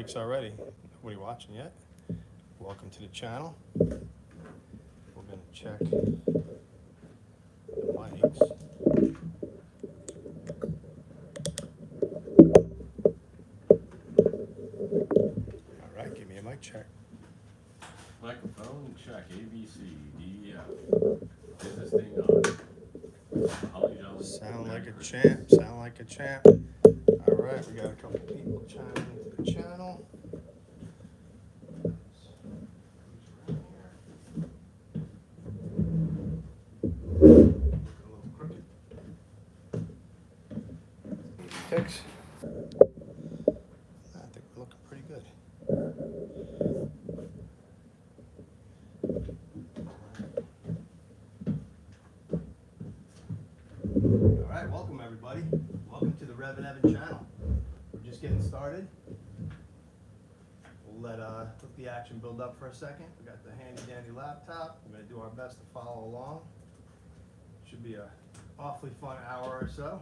mics already. Nobody watching yet. Welcome to the channel. We're going to check the mics. All right, give me a mic check. Microphone check, A, B, C, D, E, F. Is this thing on? Holly Jolly. Sound like a champ. Sound like a champ. All right, we got a couple people chiming into the channel. A little crooked. Fix. I think we're looking pretty good. All right, welcome everybody. Welcome to the Rev and Evan channel. We're just getting started. We'll let the action build up for a second. We got the handy dandy laptop. We're gonna do our best to follow along. Should be a awfully fun hour or so.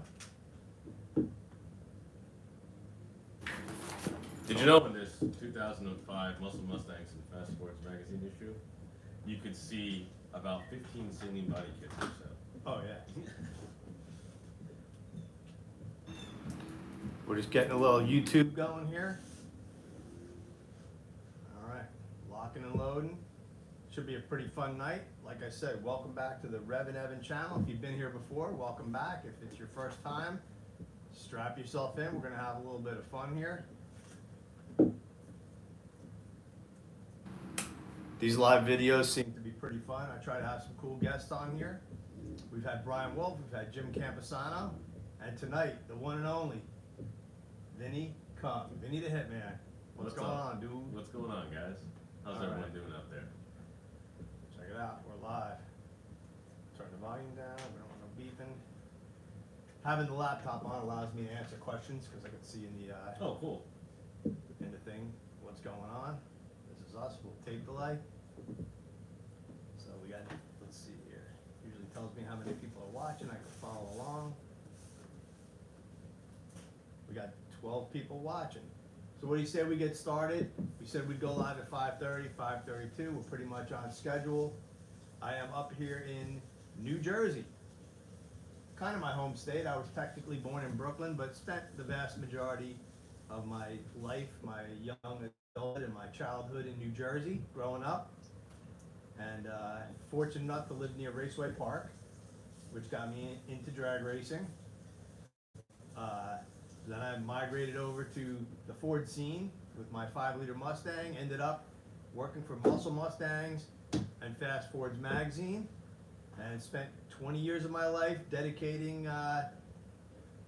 Did you know in this 2005 Muscle Mustangs and Fast Sports magazine issue, you could see about 15 singing body kits or so? Oh yeah. We're just getting a little YouTube going here. All right, locking and loading. Should be a pretty fun night. Like I said, welcome back to the Rev and Evan channel. If you've been here before, welcome back. If it's your first time, strap yourself in. We're gonna have a little bit of fun here. These live videos seem to be pretty fun. I try to have some cool guests on here. We've had Brian Wolf, we've had Jim Camposano, and tonight, the one and only, Vinnie Kung, Vinnie the Hitman. What's going on, dude? What's going on, guys? How's All everyone right. doing out there? Check it out, we're live. Turn the volume down, we don't want no beeping. Having the laptop on allows me to answer questions because I can see in the Oh, cool. in the thing what's going on. This is us, we'll tape delay. So we got, let's see here. Usually tells me how many people are watching, I can follow along. We got 12 people watching. So what do you say we get started? We said we'd go live at 5:30, 5:32. We're pretty much on schedule. I am up here in New Jersey. Kind of my home state. I was technically born in Brooklyn, but spent the vast majority of my life, my young adulthood and my childhood in New Jersey, growing up. And fortunate enough to live near Raceway Park, which got me into drag racing. Then I migrated over to the Ford scene with my 5-liter Mustang, ended up working for Muscle Mustangs and Fast Fords magazine, and spent 20 years of my life dedicating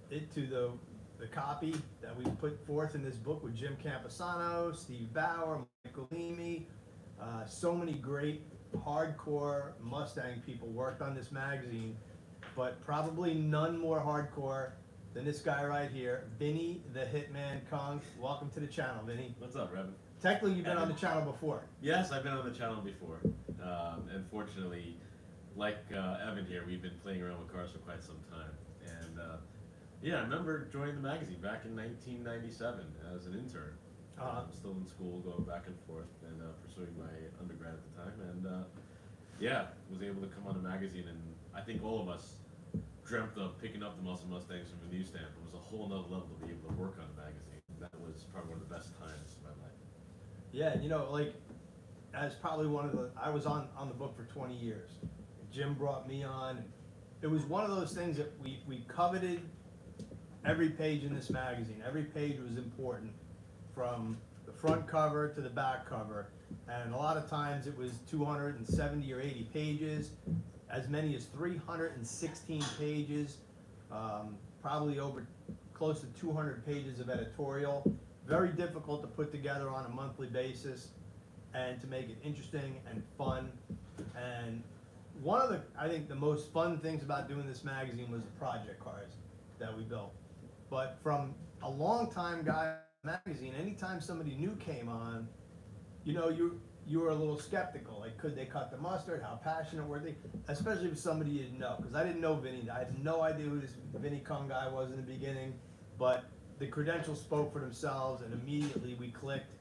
it to the copy that we put forth in this book with Jim Camposano, Steve Bauer, Michael Leamy. So many great hardcore Mustang people worked on this magazine, but probably none more hardcore than this guy right here, Vinnie the Hitman Kung. Welcome to the channel, Vinnie. What's up, Revan? Technically, you've been on the channel before. Yes, I've been on the channel before. And fortunately, like Evan here, we've been playing around with cars for quite some time. And yeah, I remember joining the magazine back in 1997 as an intern. Still in school, going back and forth and pursuing my undergrad at the time. And yeah, was able to come on the magazine, and I think all of us dreamt of picking up the Muscle Mustangs from a newsstand. It was a whole nother level to be able to work on a magazine. That was probably one of the best times of my life. Yeah, you know, like, as probably one of the, I was on the book for 20 years. Jim brought me on. It was one of those things that we coveted every page in this magazine. Every page was important, from the front cover to the back cover. And a lot of times it was 270 or 80 pages, as many as 316 pages, probably over close to 200 pages of editorial. Very difficult to put together on a monthly basis and to make it interesting and fun. And one of the, I think the most fun things about doing this magazine was the project cars that we built. But from a long time guy in the magazine, anytime somebody new came on, you know, you were a little skeptical. Like, could they cut the mustard? How passionate were they? Especially with somebody you didn't know. Because I didn't know Vinnie. I had no idea who this Vinnie Kung guy was in the beginning. But the credentials spoke for themselves, and immediately we clicked.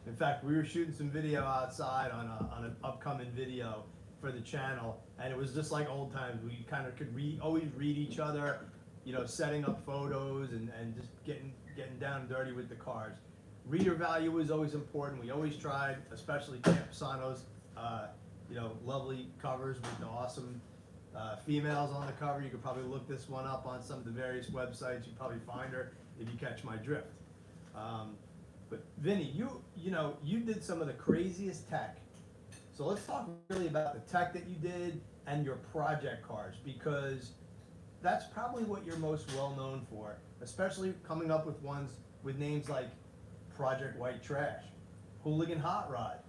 In fact, we were shooting some video outside on an upcoming video for the channel, and it was just like old times. We kind of could always read each other, you know, setting up photos and just getting down and dirty with the cars. Reader value was always important. We always tried, especially Camposano's, you know, lovely covers with the awesome females on the cover. You could probably look this one up on some of the various websites. You'd probably find her if you catch my drift. But Vinny, you know, you did some of the craziest tech. So let's talk really about the tech that you did and your project cars, because that's probably what you're most well known for, especially coming up with ones with names like Project White Trash, Hooligan Hot Rod,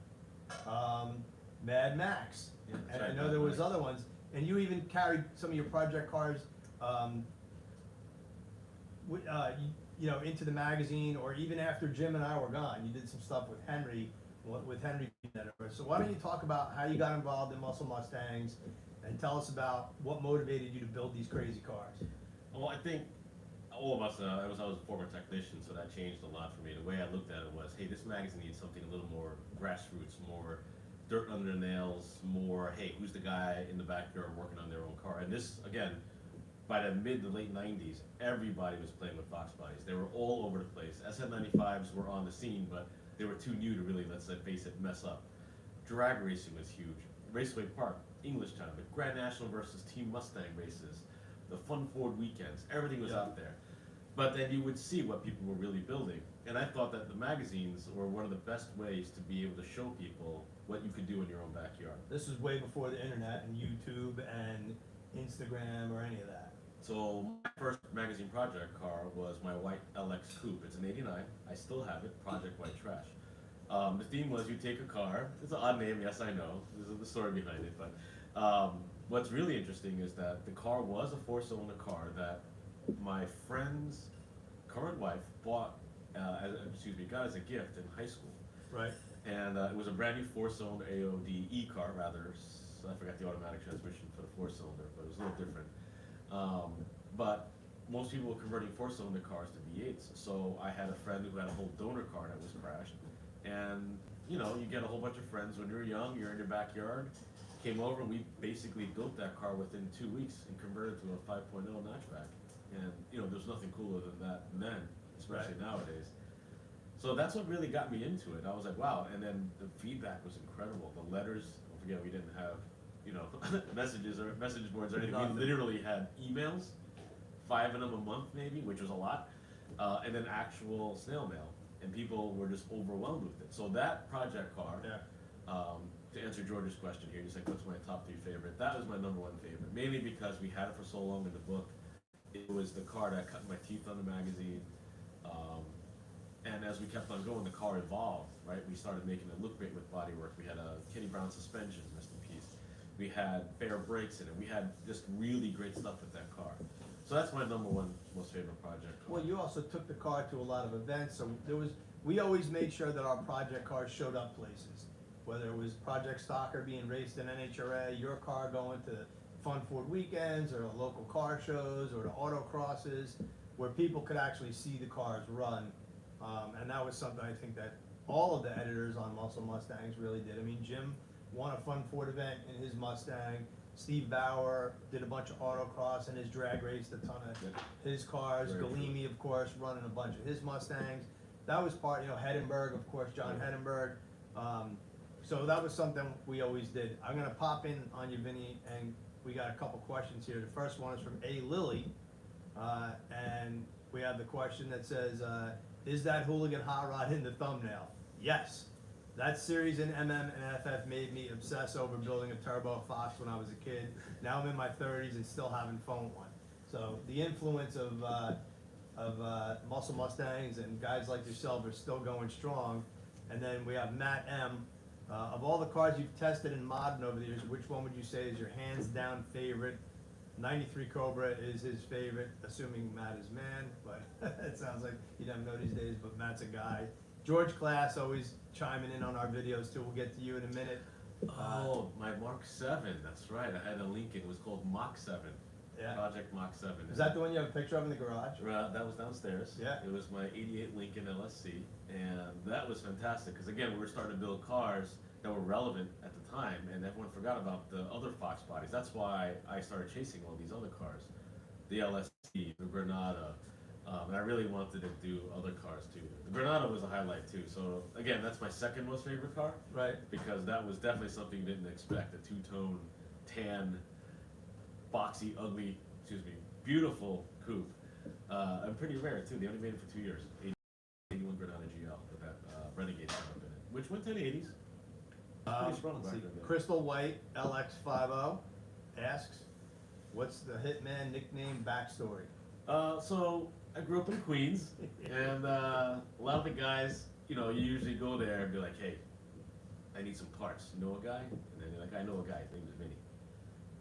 Mad Max, Yeah, and right, I know Mad there was Max. other ones. And you even carried some of your project cars, you know, into the magazine, or even after Jim and I were gone, you did some stuff with Henry. So why don't you talk about how you got involved in Muscle Mustangs, and tell us about what motivated you to build these crazy cars. Well, I think all of us, I was a former technician, so that changed a lot for me. The way I looked at it was, hey, this magazine needs something a little more grassroots, more dirt under the nails, more, hey, who's the guy in the backyard working on their own car? And this, again, by the mid to late 90s, everybody was playing with Fox bodies. They were all over the place. SM95s were on the scene, but they were too new to really, let's face it, mess up. Drag racing was huge. Raceway Park, Englishtown, the Grand National versus Team Mustang races, the Fun Ford weekends, everything was out there. But then you would see what people were really building. And I thought that the magazines were one of the best ways to be able to show people what you could do in your own backyard. This was way before the internet and YouTube and Instagram or any of that. So my first magazine project car was my white LX Coupe. It's an 89. I still have it, Project White Trash. The theme was you take a car. It's an odd name, yes, I know. There's the story behind it. But what's really interesting is that the car was a four-cylinder car that my friend's current wife bought, got as a gift in high school. Right. And it was a brand new four-cylinder AOD E-car, rather. I forgot the automatic transmission for the four-cylinder, but it was a little different. But most people were converting four-cylinder cars to V8s. So I had a friend who had a whole donor car that was crashed. And, you know, you get a whole bunch of friends when you're young, you're in your backyard. Came over and we basically built that car within 2 weeks and converted to a 5.0 notchback. And, you know, there's nothing cooler than that then, especially nowadays. So that's what really got me into it. I was like, wow. And then the feedback was incredible. The letters, don't forget, we didn't have, you know, messages or message boards or anything. Nothing. We literally had emails, 5 of them a month maybe, which was a lot, and then actual snail mail. And people were just overwhelmed with it. So that project car, to answer George's question here, he's like, what's my top 3 favorite? That was my #1 favorite, mainly because we had it for so long in the book. It was the car that cut my teeth on the magazine. And as we kept on going, the car evolved, right? We started making it look great with bodywork. We had a Kenny Brown suspension, rest in peace. We had bare brakes in it. We had just really great stuff with that car. So that's my #1 most favorite project car. Well, you also took the car to a lot of events, so we always made sure that our project cars showed up places. Whether it was Project Stalker being raced in NHRA, your car going to Fun Ford weekends, or local car shows, or the autocrosses, where people could actually see the cars run. And that was something I think that all of the editors on Muscle Mustangs really did. I mean, Jim won a Fun Ford event in his Mustang. Steve Bauer did a bunch of autocross and his drag raced a ton of his cars. Very Galimi, of course, running a bunch of his Mustangs. That was part, you know, Heddenberg, of course, John Heddenberg. So that was something we always did. I'm gonna pop in on you, Vinny, and we got a couple questions here. The first one is from A. Lilly, and we have the question that says, is that Hooligan Hot Rod in the thumbnail? Yes. That series in MM and FF made me obsess over building a Turbo Fox when I was a kid. Now I'm in my 30s and still haven't phoned one. So the influence of Muscle Mustangs and guys like yourself are still going strong. And then we have Matt M. Of all the cars you've tested in modern over the years, which one would you say is your hands down favorite? 93 Cobra is his favorite, assuming Matt is man, but it sounds like you never know these days, but Matt's a guy. George Class always chiming in on our videos too. We'll get to you in a minute. Oh, my Mark 7, that's right. I had a Lincoln, it was called Mach 7. Yeah. Project Mach 7. Is that the one you have a picture of in the garage? That was downstairs. Yeah. It was my '88 Lincoln LSC, and that was fantastic because again we were starting to build cars that were relevant at the time, and everyone forgot about the other Fox bodies. That's why I started chasing all these other cars, the LSC, the Granada, and I really wanted to do other cars too. The Granada was a highlight too. So again, that's my second most favorite car. Right. Because that was definitely something you didn't expect. A two-tone, tan, boxy, ugly, beautiful coupe. And pretty rare too. They only made it for 2 years. 81 Granada GL with that Renegade setup in it, which went to the 80s. Pretty strong Let's back see. then, yeah. Crystal White LX50 asks, what's the Hitman nickname backstory? So I grew up in Queens, and a lot of the guys, you usually go there and be like, hey, I need some parts. You know a guy? And then you're like, I know a guy. His name is Vinnie.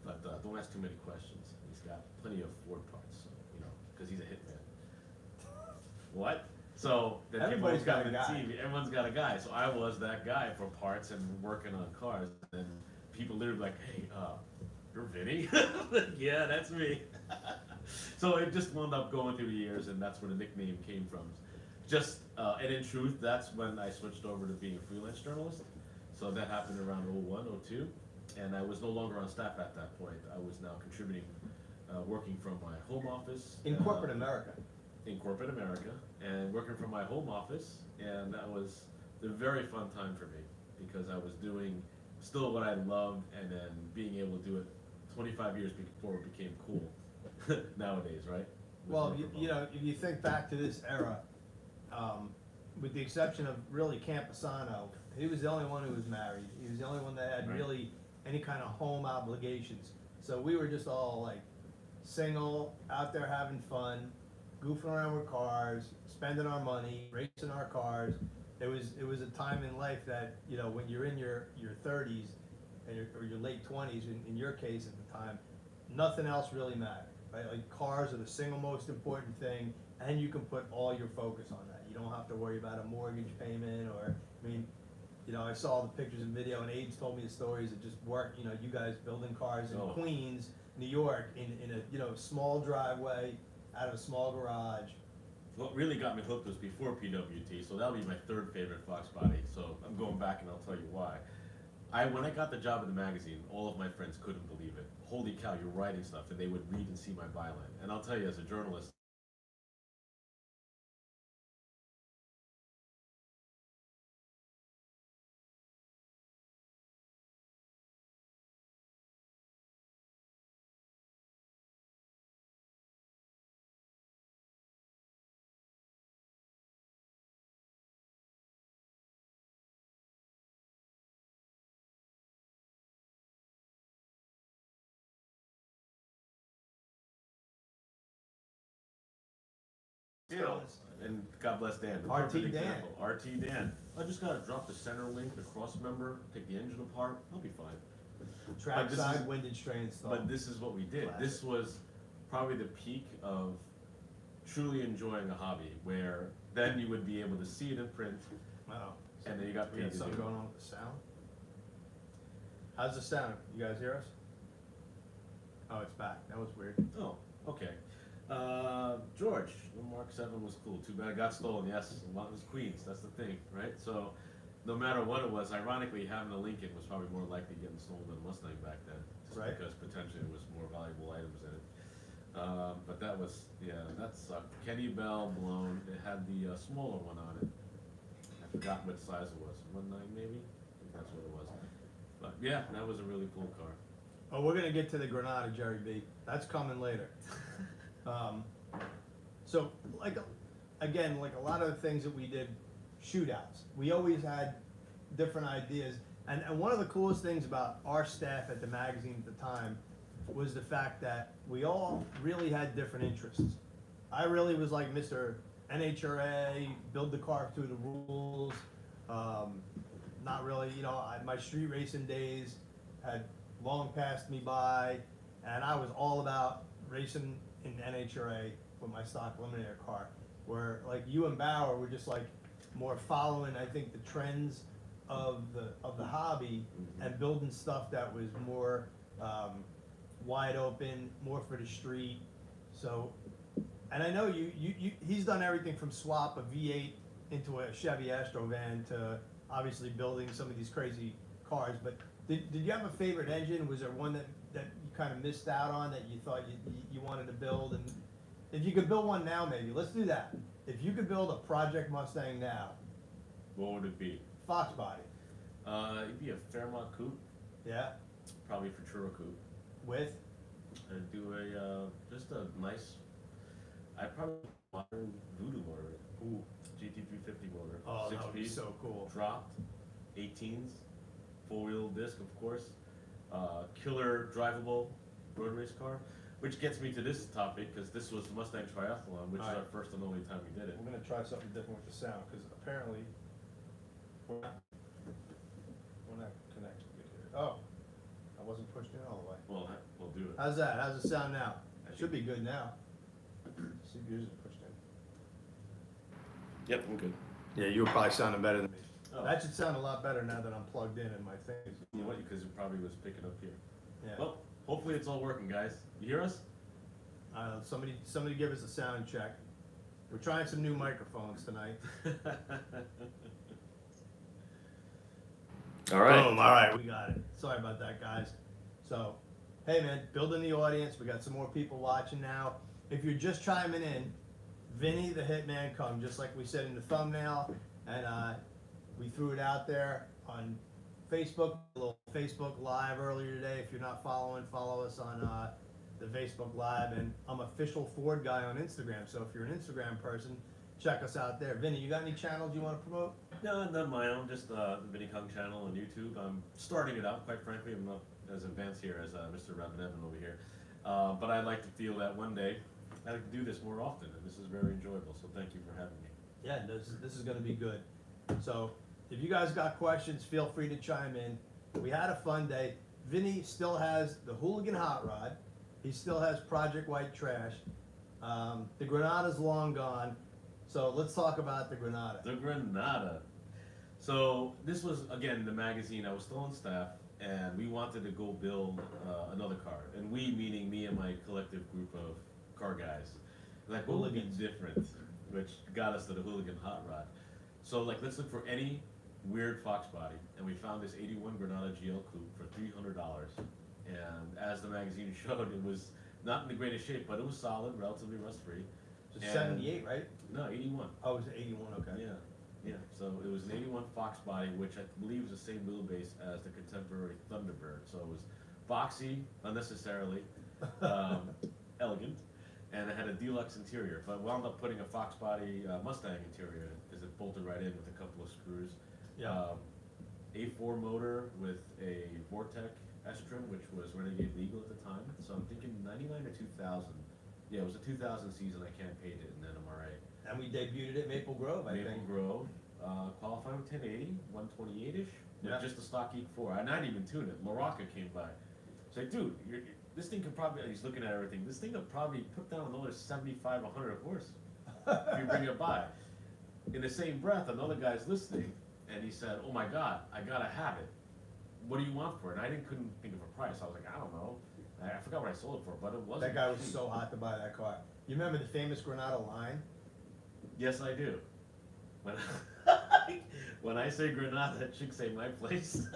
But don't ask too many questions. He's got plenty of Ford parts, so, because he's a hitman. What? So then Everybody's people got a come guy. to TV. Everyone's got a guy. So I was that guy for parts and working on cars. And people literally like, hey, you're Vinnie? Like, yeah, that's me. So it just wound up going through the years, and that's where the nickname came from. And in truth, that's when I switched over to being a freelance journalist. So that happened around '01, '02, and I was no longer on staff at that point. I was now contributing, working from my home office. In corporate America. In corporate America, and working from my home office, and that was a very fun time for me because I was doing still what I loved, and then being able to do it 25 years before it became cool nowadays, right? Well, if you think back to this era, with the exception of really Camposano, he was the only one who was married. He was the only one that had Right. really any kind of home obligations. So we were just all like single, out there having fun, goofing around with cars, spending our money, racing our cars. It was a time in life that, when you're in your 30s or your late 20s, in your case at the time, nothing else really mattered, right? Like cars are the single most important thing, and you can put all your focus on that. You don't have to worry about a mortgage payment I saw the pictures and video, and Abe's told me the stories that just work, you guys building cars in Queens, New York, in a small driveway, out of a small garage. What really got me hooked was before PWT, so that'll be my third favorite Fox body. So I'm going back and I'll tell you why. When I got the job in the magazine, all of my friends couldn't believe it. Holy cow, you're writing stuff, and they would read and see my byline. And I'll tell you, as a journalist, and God bless Dan. the RT perfect Dan. example. RT Dan. I just gotta drop the center link, the cross member, take the engine apart. I'll be fine. But this Trackside is- windage train install. But this is what we did. Classic. This was probably the peak of truly enjoying a hobby, where then you would be able to see it in print, Oh, and then you got we paid got to something do going it. on with the sound. How's the sound? You guys hear us? Oh, it's back. That was weird. Oh, okay. George, the Mark 7 was cool. Too bad it got stolen. Yes, a lot was Queens. That's the thing, right? So, no matter what it was, ironically, having a Lincoln was probably more likely getting stolen than a Mustang back then, just Right. because potentially there was more valuable items in it. But that was, that sucked. Kenny Bell blown. It had the smaller one on it. I forgot what size it was. 1.9 maybe. I think that's what it was. But yeah, that was a really cool car. Oh, we're gonna get to the Granada, Jerry B. That's coming later. So, again, like a lot of the things that we did, shootouts. We always had different ideas, and one of the coolest things about our staff at the magazine at the time was the fact that we all really had different interests. I really was like Mr. NHRA, build the car through the rules. Not really, my street racing days had long passed me by, and I was all about racing in NHRA with my stock eliminator car. Where like you and Bauer were just like more following, I think, the trends of the hobby and building stuff that was more wide open, more for the street. So, and I know he's done everything from swap a V8 into a Chevy Astro van to obviously building some of these crazy cars. But did you have a favorite engine? Was there one that you kind of missed out on that you thought you wanted to build? And if you could build one now, maybe let's do that. If you could build a Project Mustang now, What would it be? Fox body, It'd be a Fairmont coupe, yeah, probably Futuro coupe. with I'd do just a nice. I'd probably modern Voodoo motor. Ooh, GT350 motor. oh, that would be 6 speed, so cool. dropped, 18s, 4-wheel disc, of course. Killer drivable road race car, which gets me to this topic because this was the Mustang Triathlon, which is our Alright. first and only time we did it. We're gonna try something different with the sound because apparently we're not connected good here. Oh, I wasn't pushed in all the way. Well, we'll do it. How's that? How's it sound now? I Should be good now. See if yours is pushed in. Yep, I'm good. Yeah, you were probably sounding better than me. Oh. That should sound a lot better now that I'm plugged in and my thing is. You know what? Because it probably was picking up here. Yeah. Well, hopefully it's all working, guys. You hear us? Somebody give us a sound check. We're trying some new microphones tonight. All right. Boom, all right, we got it. Sorry about that, guys. So, hey man, building the audience. We got some more people watching now. If you're just chiming in, Vinnie the Hitman Kung, just like we said in the thumbnail, and we threw it out there on Facebook, a little Facebook Live earlier today. If you're not following, follow us on the Facebook Live, and I'm official Ford guy on Instagram. So if you're an Instagram person, check us out there. Vinnie, you got any channels you want to promote? No, not my own, just the Vinnie Kung channel on YouTube. I'm starting it out, quite frankly. I'm not as advanced here as Mr. Revan Evan over here. But I'd like to feel that one day I'd like to do this more often, and this is very enjoyable, so thank you for having me. Yeah, this is going to be good. So if you guys got questions, feel free to chime in. We had a fun day. Vinnie still has the Hooligan Hot Rod. He still has Project White Trash. The Granada's long gone. So let's talk about the Granada. The Granada. So this was, again, the magazine. I was still on staff, and we wanted to go build another car. And we, meaning me and my collective group of car guys. Like, what would be different? Which got us to the Hooligan Hot Rod. So, like, let's look for any weird Fox body. And we found this 81 Granada GL Coupe for $300. And as the magazine showed, it was not in the greatest shape, but it was solid, relatively rust-free. It's 78, right? No, 81. Oh, it was 81, okay. Yeah, yeah. So it was an 81 Fox body, which I believe was the same wheelbase as the contemporary Thunderbird. So it was boxy, unnecessarily, elegant, and it had a deluxe interior. But I wound up putting a Fox body Mustang interior because it bolted right in with a couple of screws. Yeah. A4 motor with a Vortec S-trim, which was Renegade legal at the time. So I'm thinking 99 or 2000. Yeah, it was a 2000 season. I campaigned it, and then I'm alright. And we debuted at Maple Grove, I Maple think. Grove, qualifying with 1080, 128-ish, Yeah. with just a stock E4. I not even tune it. Morocco came by. It's like, dude, this thing could probably, he's looking at everything, this thing could probably put down another 75, 100 horse if you bring it by. In the same breath, another guy's listening, and he said, oh my God, I gotta have it. What do you want for it? And I couldn't think of a price. I was like, I don't know. I forgot what I sold it for, but it wasn't That guy was cheap. so hot to buy that car. You remember the famous Granada line? Yes, I do. When when I say Granada, that should say my place.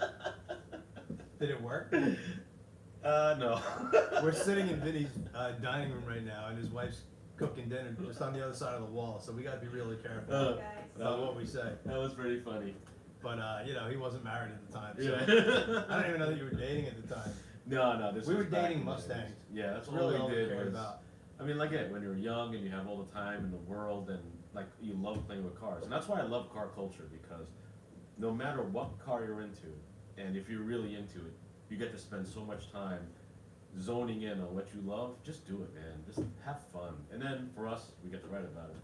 Did it work? No. We're sitting in Vinnie's dining room right now, and his wife's cooking dinner just on the other side of the wall, so we gotta be really careful about what we say. That was pretty funny. But, you know, he wasn't married at the time, so Yeah. I don't even know that you were dating at the time. No, We were dating Mustangs. Yeah, that's Really all all we we did cared was. about. I mean, like when you're young and you have all the time in the world and like you love playing with cars, and that's why I love car culture, because no matter what car you're into, and if you're really into it, you get to spend so much time zoning in on what you love. Just do it, man. Just have fun. And then for us, we get to write about it,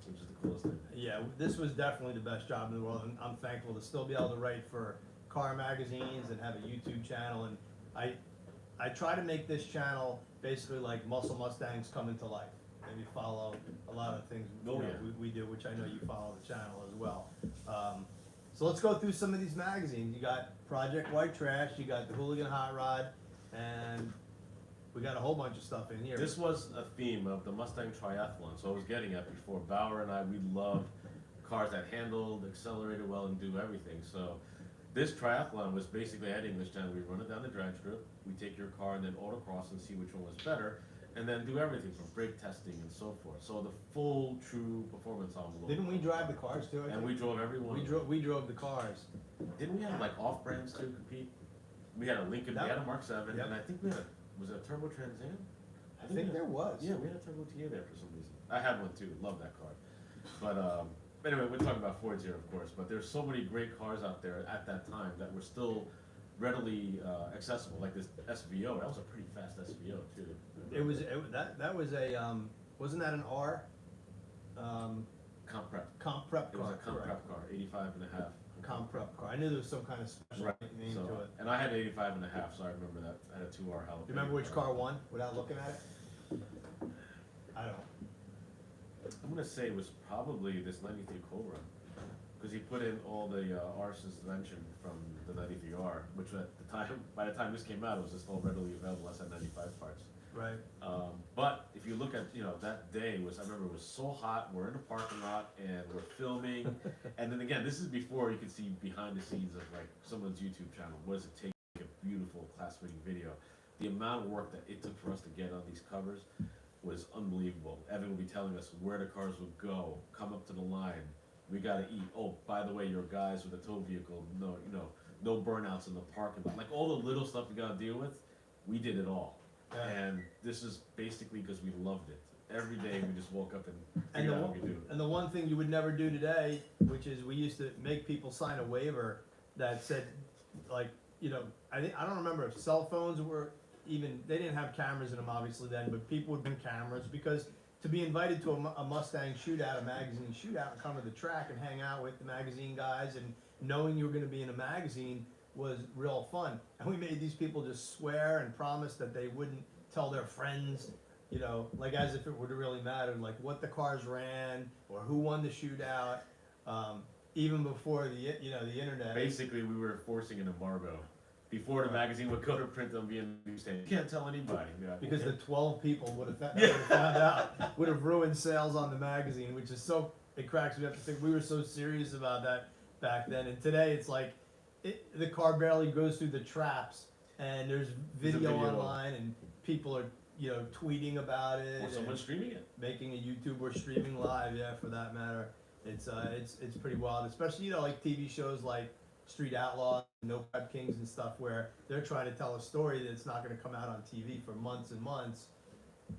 which is the coolest thing. Yeah, this was definitely the best job in the world, and I'm thankful to still be able to write for car magazines and have a YouTube channel. And I try to make this channel basically like Muscle Mustangs come into life. And you follow a lot of things we do, which I know you follow the channel as well. So let's go through some of these magazines. You got Project White Trash, you got the Hooligan Hot Rod, and We got a whole bunch of stuff in here. This was a theme of the Mustang Triathlon, so I was getting at before. Bauer and I, we loved cars that handled, accelerated well, and do everything. So this triathlon was basically at English Town. We run it down the drag strip, we take your car and then autocross and see which one was better, and then do everything from brake testing and so forth. So the full, true performance envelope. Didn't we drive the cars too? I And think? we drove every one. We drove the cars. Didn't we have like off-brands to compete? We had a Lincoln, we had a Mark 7, Yep. and I think we had was it a Turbo Trans Am? I think there was. Yeah, we had a Turbo TA there for some reason. I had one too, love that car. But anyway, we're talking about Fords here, of course, but there's so many great cars out there at that time that were still readily accessible, like this SVO. That was a pretty fast SVO too. That was a, wasn't that an R? Comp Prep. Comp Prep It was car. a Comp Prep car, 85 and a half. Comp Prep car. I knew there was some kind of special Right. name So, to it. and I had 85 and a half, so I remember that. I had a 2R jalapeno. Do you remember which car won without looking at it? I don't. I'm gonna say it was probably this 93 Cobra, because he put in all the R suspension from the 93R, which at the time, by the time this came out, it was just all readily available as 95 parts. Right. But if you look at, that day was, I remember it was so hot, we're in the parking lot and we're filming. And then again, this is before you could see behind the scenes of like someone's YouTube channel. What does it take to make a beautiful class-winning video? The amount of work that it took for us to get on these covers was unbelievable. Evan would be telling us where the cars would go, come up to the line, we gotta eat. Oh, by the way, your guys with a tow vehicle, no burnouts in the parking lot. Like all the little stuff you gotta deal with, we did it all. Yeah. And this is basically because we loved it. Every day we just woke up and And figured out what we could do. and the one thing you would never do today, which is we used to make people sign a waiver that said, like, I don't remember if cell phones were even, they didn't have cameras in them obviously then, but people would bring cameras because to be invited to a Mustang shootout, a magazine shootout, and come to the track and hang out with the magazine guys and knowing you were gonna be in a magazine was real fun. And we made these people just swear and promise that they wouldn't tell their friends, like as if it would really matter, like what the cars ran or who won the shootout, even before the internet. Basically, we were forcing an embargo. Before the magazine would go to print on being newsstand. You can't tell anybody. Because the 12 people would have found out, would have ruined sales on the magazine, which is it cracks me up to think we were so serious about that back then. And today it's like, the car barely goes through the traps, and there's video online, and people are tweeting about it, Or someone streaming it. making a YouTube or streaming live. Yeah, for that matter, it's pretty wild. Especially like TV shows like Street Outlaws, No Fab Kings, and stuff where they're trying to tell a story that's not going to come out on TV for months and months,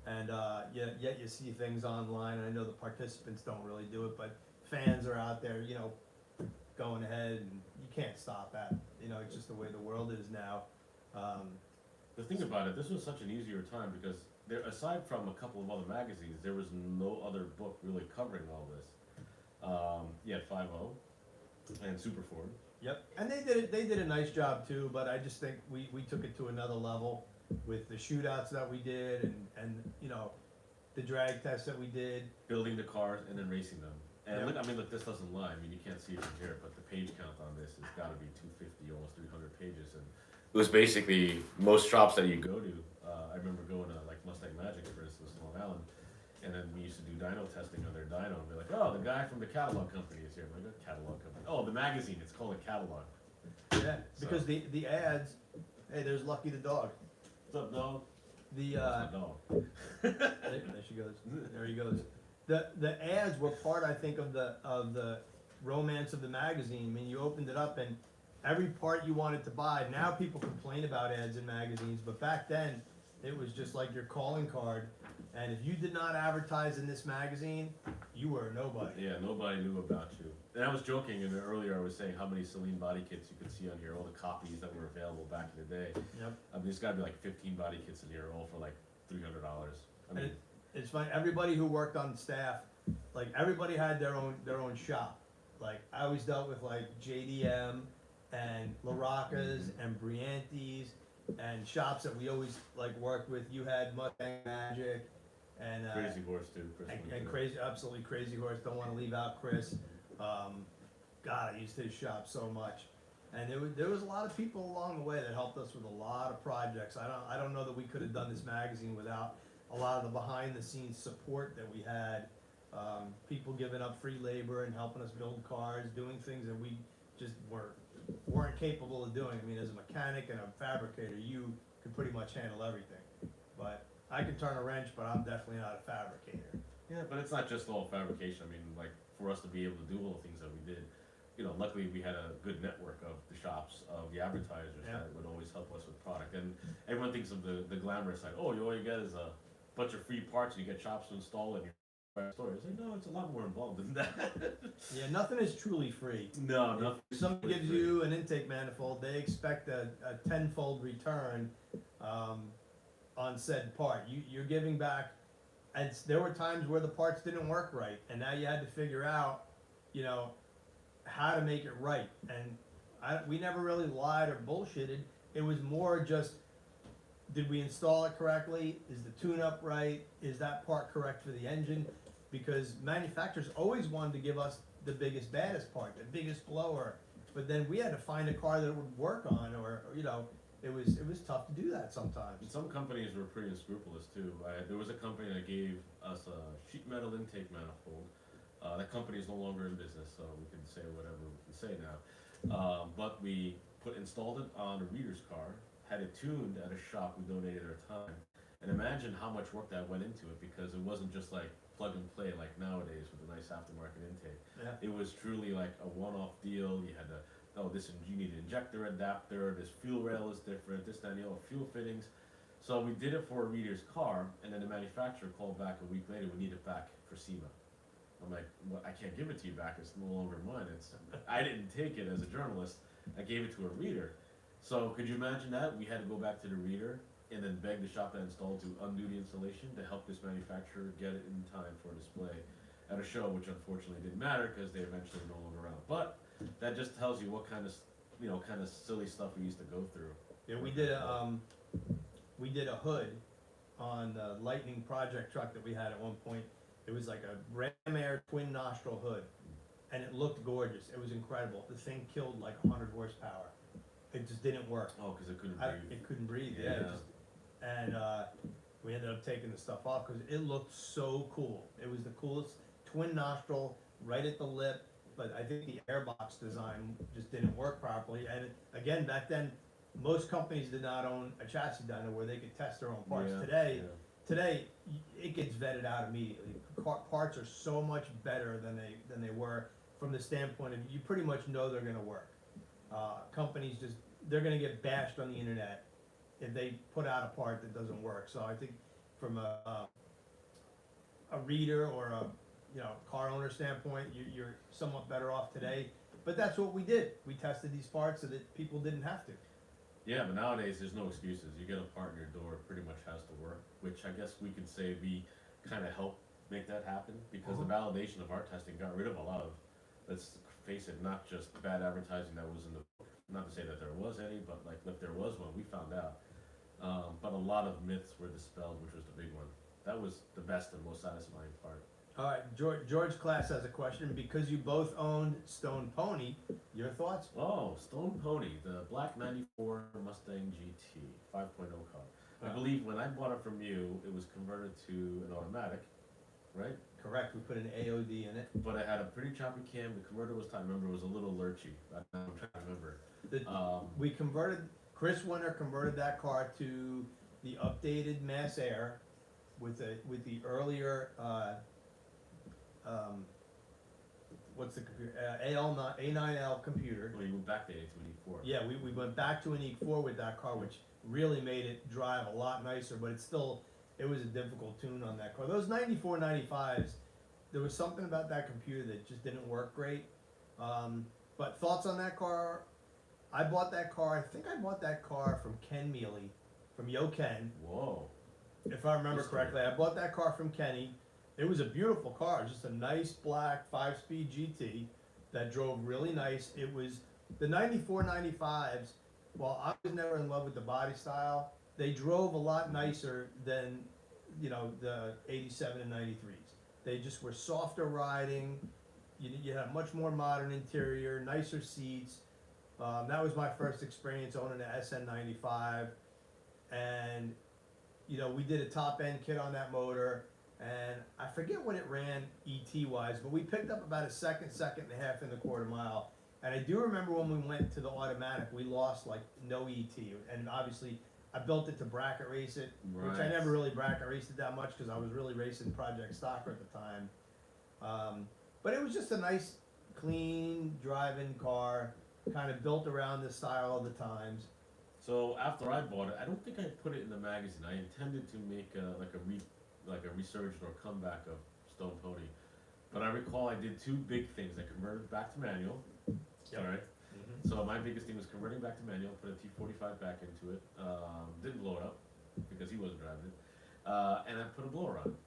and yet you see things online. And I know the participants don't really do it, but fans are out there, going ahead, and you can't stop that. It's just the way the world is now. The thing about it, this was such an easier time because there, aside from a couple of other magazines, there was no other book really covering all this. You had 5.0 and Super Ford. Yep, and they did a nice job too, but I just think we took it to another level with the shootouts that we did and the drag tests that we did. Building the cars and then racing them. And Yep. look, this doesn't lie. I mean, you can't see it from here, but the page count on this has got to be 250, almost 300 pages. And it was basically most shops that you go to. I remember going to like Mustang Magic, for instance, Long Island, and then we used to do dyno testing on their dyno. And they're like, oh, the guy from the catalog company is here. I'm like, what catalog company? Oh, the magazine. It's called a catalog. Yeah, because the ads. Hey, there's Lucky the dog. What's up, dog? The That's my dog. there she goes. There he goes. The ads were part, I think, of the romance of the magazine. I mean, you opened it up and every part you wanted to buy. Now people complain about ads in magazines, but back then it was just like your calling card. And if you did not advertise in this magazine, you were a nobody. Yeah, nobody knew about you. And I was joking, and earlier I was saying how many Celine body kits you could see on here, all the copies that were available back in the day. Yep. I mean, there's got to be like 15 body kits in here, all for like $300. I mean, It's funny. Everybody who worked on staff, like everybody had their own shop. Like I always dealt with like JDM and LaRocca's and Brianti's and shops that we always like worked with. You had Mustang Magic and Crazy Horse too. Chris and crazy, absolutely Crazy Horse. Don't want to leave out Chris. God, I used his shop so much. And there was a lot of people along the way that helped us with a lot of projects. I don't know that we could have done this magazine without a lot of the behind the scenes support that we had. People giving up free labor and helping us build cars, doing things that we just weren't capable of doing. I mean, as a mechanic and a fabricator, you could pretty much handle everything. But I can turn a wrench, but I'm definitely not a fabricator. Yeah, but it's not just all fabrication. I mean, like, for us to be able to do all the things that we did, you know, luckily we had a good network of the shops, of the advertisers Yeah. that would always help us with product. And everyone thinks of the glamorous side. Oh, all you get is a bunch of free parts, and you get shops to install it in your store. It's like, no, it's a lot more involved than that. Yeah, nothing is truly free. No, nothing. If somebody gives you an intake manifold, they expect a tenfold return on said part. You're giving back, and there were times where the parts didn't work right, and now you had to figure out, you know, how to make it right. And we never really lied or bullshitted. It was more just, did we install it correctly? Is the tune-up right? Is that part correct for the engine? Because manufacturers always wanted to give us the biggest, baddest part, the biggest blower. But then we had to find a car that it would work on, or you know, it was tough to do that sometimes. And some companies were pretty unscrupulous too. There was a company that gave us a sheet metal intake manifold. That company is no longer in business, so we can say whatever we can say now. But we installed it on a reader's car, had it tuned at a shop. We donated our time, and imagine how much work that went into it, because it wasn't just like plug and play like nowadays with a nice aftermarket intake. Yeah. It was truly like a one-off deal. You had to, you need an injector adapter, this fuel rail is different, this, that, and the other, fuel fittings. So we did it for a reader's car, and then the manufacturer called back a week later, we need it back for SEMA. I'm like, well, I can't give it to you back, it's no longer mine. I didn't take it as a journalist, I gave it to a reader. So could you imagine that? We had to go back to the reader and then beg the shop that installed to undo the installation to help this manufacturer get it in time for display at a show, which unfortunately didn't matter because they eventually were no longer around. But that just tells you what kind of silly stuff we used to go through. Yeah, we did a hood on the Lightning project truck that we had at one point. It was like a Ram Air twin nostril hood, and it looked gorgeous. It was incredible. The thing killed like 100 horsepower. It just didn't work. Oh, because it couldn't breathe. It couldn't breathe. Yeah. And we ended up taking the stuff off because it looked so cool. It was the coolest twin nostril right at the lip, but I think the airbox design just didn't work properly. And again, back then, most companies did not own a chassis dyno where they could test their own parts. Yeah, Today, it gets vetted out immediately. Parts are so much better than they were from the standpoint of you pretty much know they're going to work. Companies they're going to get bashed on the internet if they put out a part that doesn't work. So I think from a reader or a car owner standpoint, you're somewhat better off today. But that's what we did. We tested these parts so that people didn't have to. Yeah, but nowadays there's no excuses. You get a part in your door, it pretty much has to work, which I guess we could say we kind of helped make that happen, because the validation of our testing got rid of a lot of, let's face it, not just bad advertising that was in the book. Not to say that there was any, but like if there was one, we found out. But a lot of myths were dispelled, which was the big one. That was the best and most satisfying part. All right, George Class has a question. Because you both owned Stone Pony, your thoughts? Oh, Stone Pony, the black 94 Mustang GT 5.0 car. I believe when I bought it from you, it was converted to an automatic, right? Correct, we put an AOD in it. But it had a pretty choppy cam. The converter was tight. I remember it was a little lurchy. I'm trying to remember. We converted, Chris Winter converted that car to the updated Mass Air with the earlier, what's the computer? A9L computer. Well, you went back to an E4. Yeah, we went back to an E4 with that car, which really made it drive a lot nicer, but it was a difficult tune on that car. Those 94, 95s, there was something about that computer that just didn't work great. But thoughts on that car? I bought that car, I think I bought that car from Ken Mealy, from Yo Ken. Whoa. If I remember correctly, I bought that car from Kenny. It was a beautiful car, just a nice black 5-speed GT that drove really nice. It was the 94, 95s. While I was never in love with the body style, they drove a lot nicer than, the 87 and 93s. They just were softer riding. You had a much more modern interior, nicer seats. That was my first experience owning an SN95, and we did a top end kit on that motor, and I forget what it ran ET wise, but we picked up about a second and a half in the quarter mile. And I do remember when we went to the automatic, we lost like no ET, and obviously I built it to bracket race it, which I Right. never really bracket raced it that much because I was really racing Project Stocker at the time. But it was just a nice, clean driving car, kind of built around the style of the times. So after I bought it, I don't think I put it in the magazine. I intended to make like a resurgence or comeback of Stone Pony, but I recall I did two big things. I converted back to manual. Yep. All right. So my biggest thing was converting back to manual, put a T45 back into it. Didn't blow it up because he wasn't driving it, and I put a blower on it.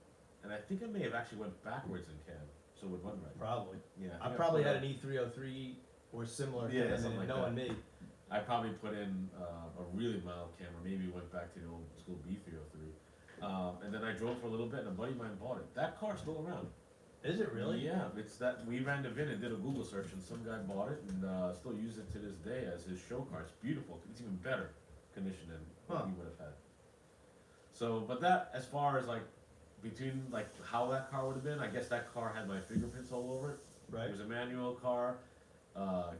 And I think I may have actually went backwards in cam, so it would run right. Probably. Yeah. I probably had an E303 or similar Yeah, thing, something like knowing that. me. I probably put in a really mild camera, maybe went back to the old school B303. And then I drove for a little bit, and a buddy of mine bought it. That car's still around. Is it really? Yeah, it's that we ran to Vin and did a Google search, and some guy bought it and still uses it to this day as his show car. It's beautiful. It's even better condition than what he would have had. So, but that, as far as like between like how that car would have been, I guess that car had my fingerprints all over it. Right. It was a manual car.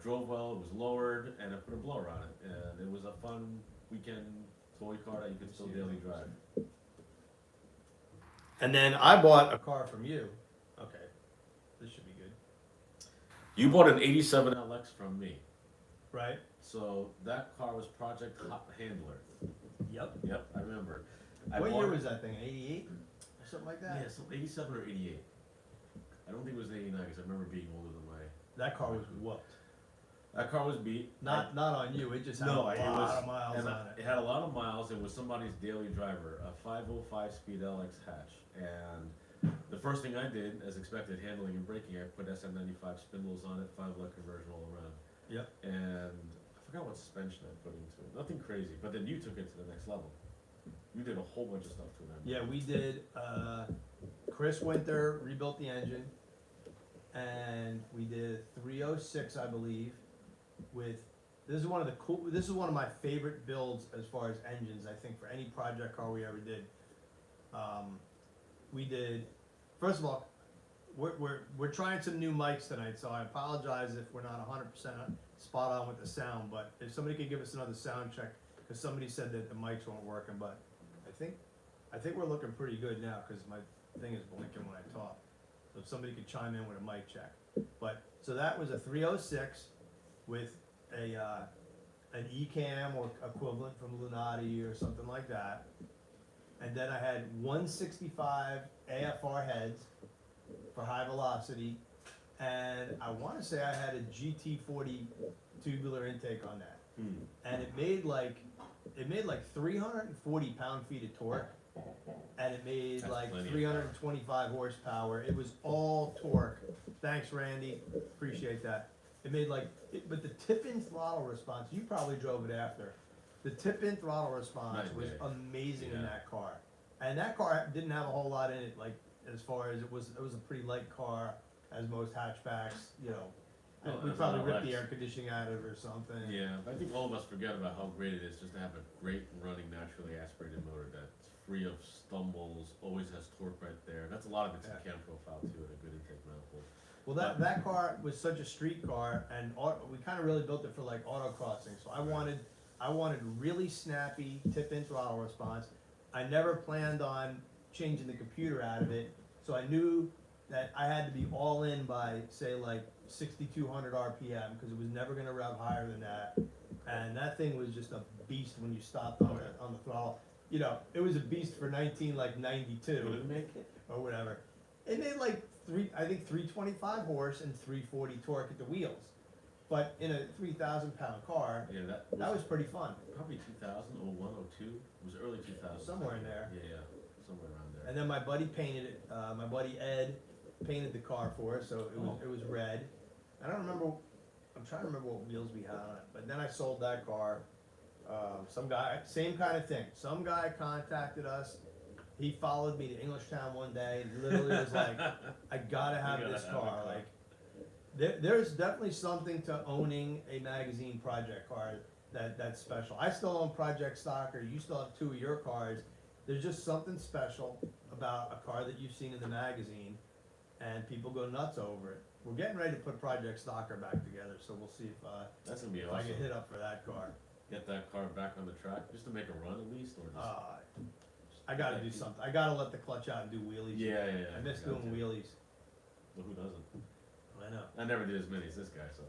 Drove well. It was lowered, and I put a blower on it, and it was a fun weekend toy car that you could still daily drive. And then I bought a car from you. Okay, this should be good. You bought an '87 LX from me. Right? So that car was Project Handler. Yep. Yep, I remember. What year was that thing? 88 or something like that? Yeah, so 87 or 88. I don't think it was 89 because I remember being older than my. That car was whooped. That car was beat. Not on you. It just had No, a it lot was, of miles and on it it. had a lot of miles. It was somebody's daily driver, a 505 speed LX hatch. And the first thing I did, as expected, handling and braking, I put SM95 spindles on it, 5-lug conversion all around. Yep. And I forgot what suspension I put into it. Nothing crazy. But then you took it to the next level. You did a whole bunch of stuff to it. Yeah, we did. Chris Winter rebuilt the engine, and we did 306, I believe. This is one of my favorite builds as far as engines. I think for any project car we ever did. We did. First of all, we're trying some new mics tonight, so I apologize if we're not 100% spot on with the sound. But if somebody could give us another sound check, because somebody said that the mics weren't working, but I think we're looking pretty good now because my thing is blinking when I talk. So if somebody could chime in with a mic check. But so that was a 306 with an ECAM or equivalent from Lunati or something like that. And then I had 165 AFR heads for high velocity, and I want to say I had a GT40 tubular intake on that, and it made like 340 pound-feet of torque, and it made That's like plenty of 325 horsepower. It was all torque. Thanks, Randy. Appreciate that. It made but the tip-in throttle response, you probably drove it after. The tip-in throttle response Night and was day. amazing in Yeah. that car. And that car didn't have a whole lot in it, like, as far as it was a pretty light car, as most hatchbacks, Well, we as probably an ripped the LX. air conditioning out of it or something. Yeah, I think all of us forget about how great it is just to have a great running naturally aspirated motor that's free of stumbles, always has torque right there. That's a lot of it's in cam profile too, and a good intake manifold. Well, that car was such a street car, and we kind of really built it for like autocrossing. So I wanted really snappy tip-in throttle response. I never planned on changing the computer out of it, so I knew that I had to be all in by say like 6,200 RPM because it was never going to rev higher than that. And that thing was just a beast when you stopped on the throttle. It was a beast for 92 Would it make it? or whatever. It made like 325 horse and 340 torque at the wheels. But in a 3,000 pound car, Yeah, that was pretty fun. probably 2000, 01, 02. It was early 2000s. Somewhere in there. Yeah, somewhere around there. And then my buddy painted it. My buddy Ed painted the car for us, so it was red. I don't remember. I'm trying to remember what wheels we had on it. But then I sold that car. Some guy, same kind of thing. Some guy contacted us. He followed me to Englishtown one day and literally was like, "I gotta have You gotta this have a car." car. Like, There's definitely something to owning a magazine project car that's special. I still own Project Stalker. You still have 2 of your cars. There's just something special about a car that you've seen in the magazine, and people go nuts over it. We're getting ready to put Project Stalker back together, so we'll see That's gonna be if I awesome. get hit up for that car. Get that car back on the track, just to make a run at least, or just. I gotta do something. I gotta let the clutch out and do wheelies. Yeah. I miss got doing to. wheelies. Well, who doesn't? I know. I never did as many as this guy, so.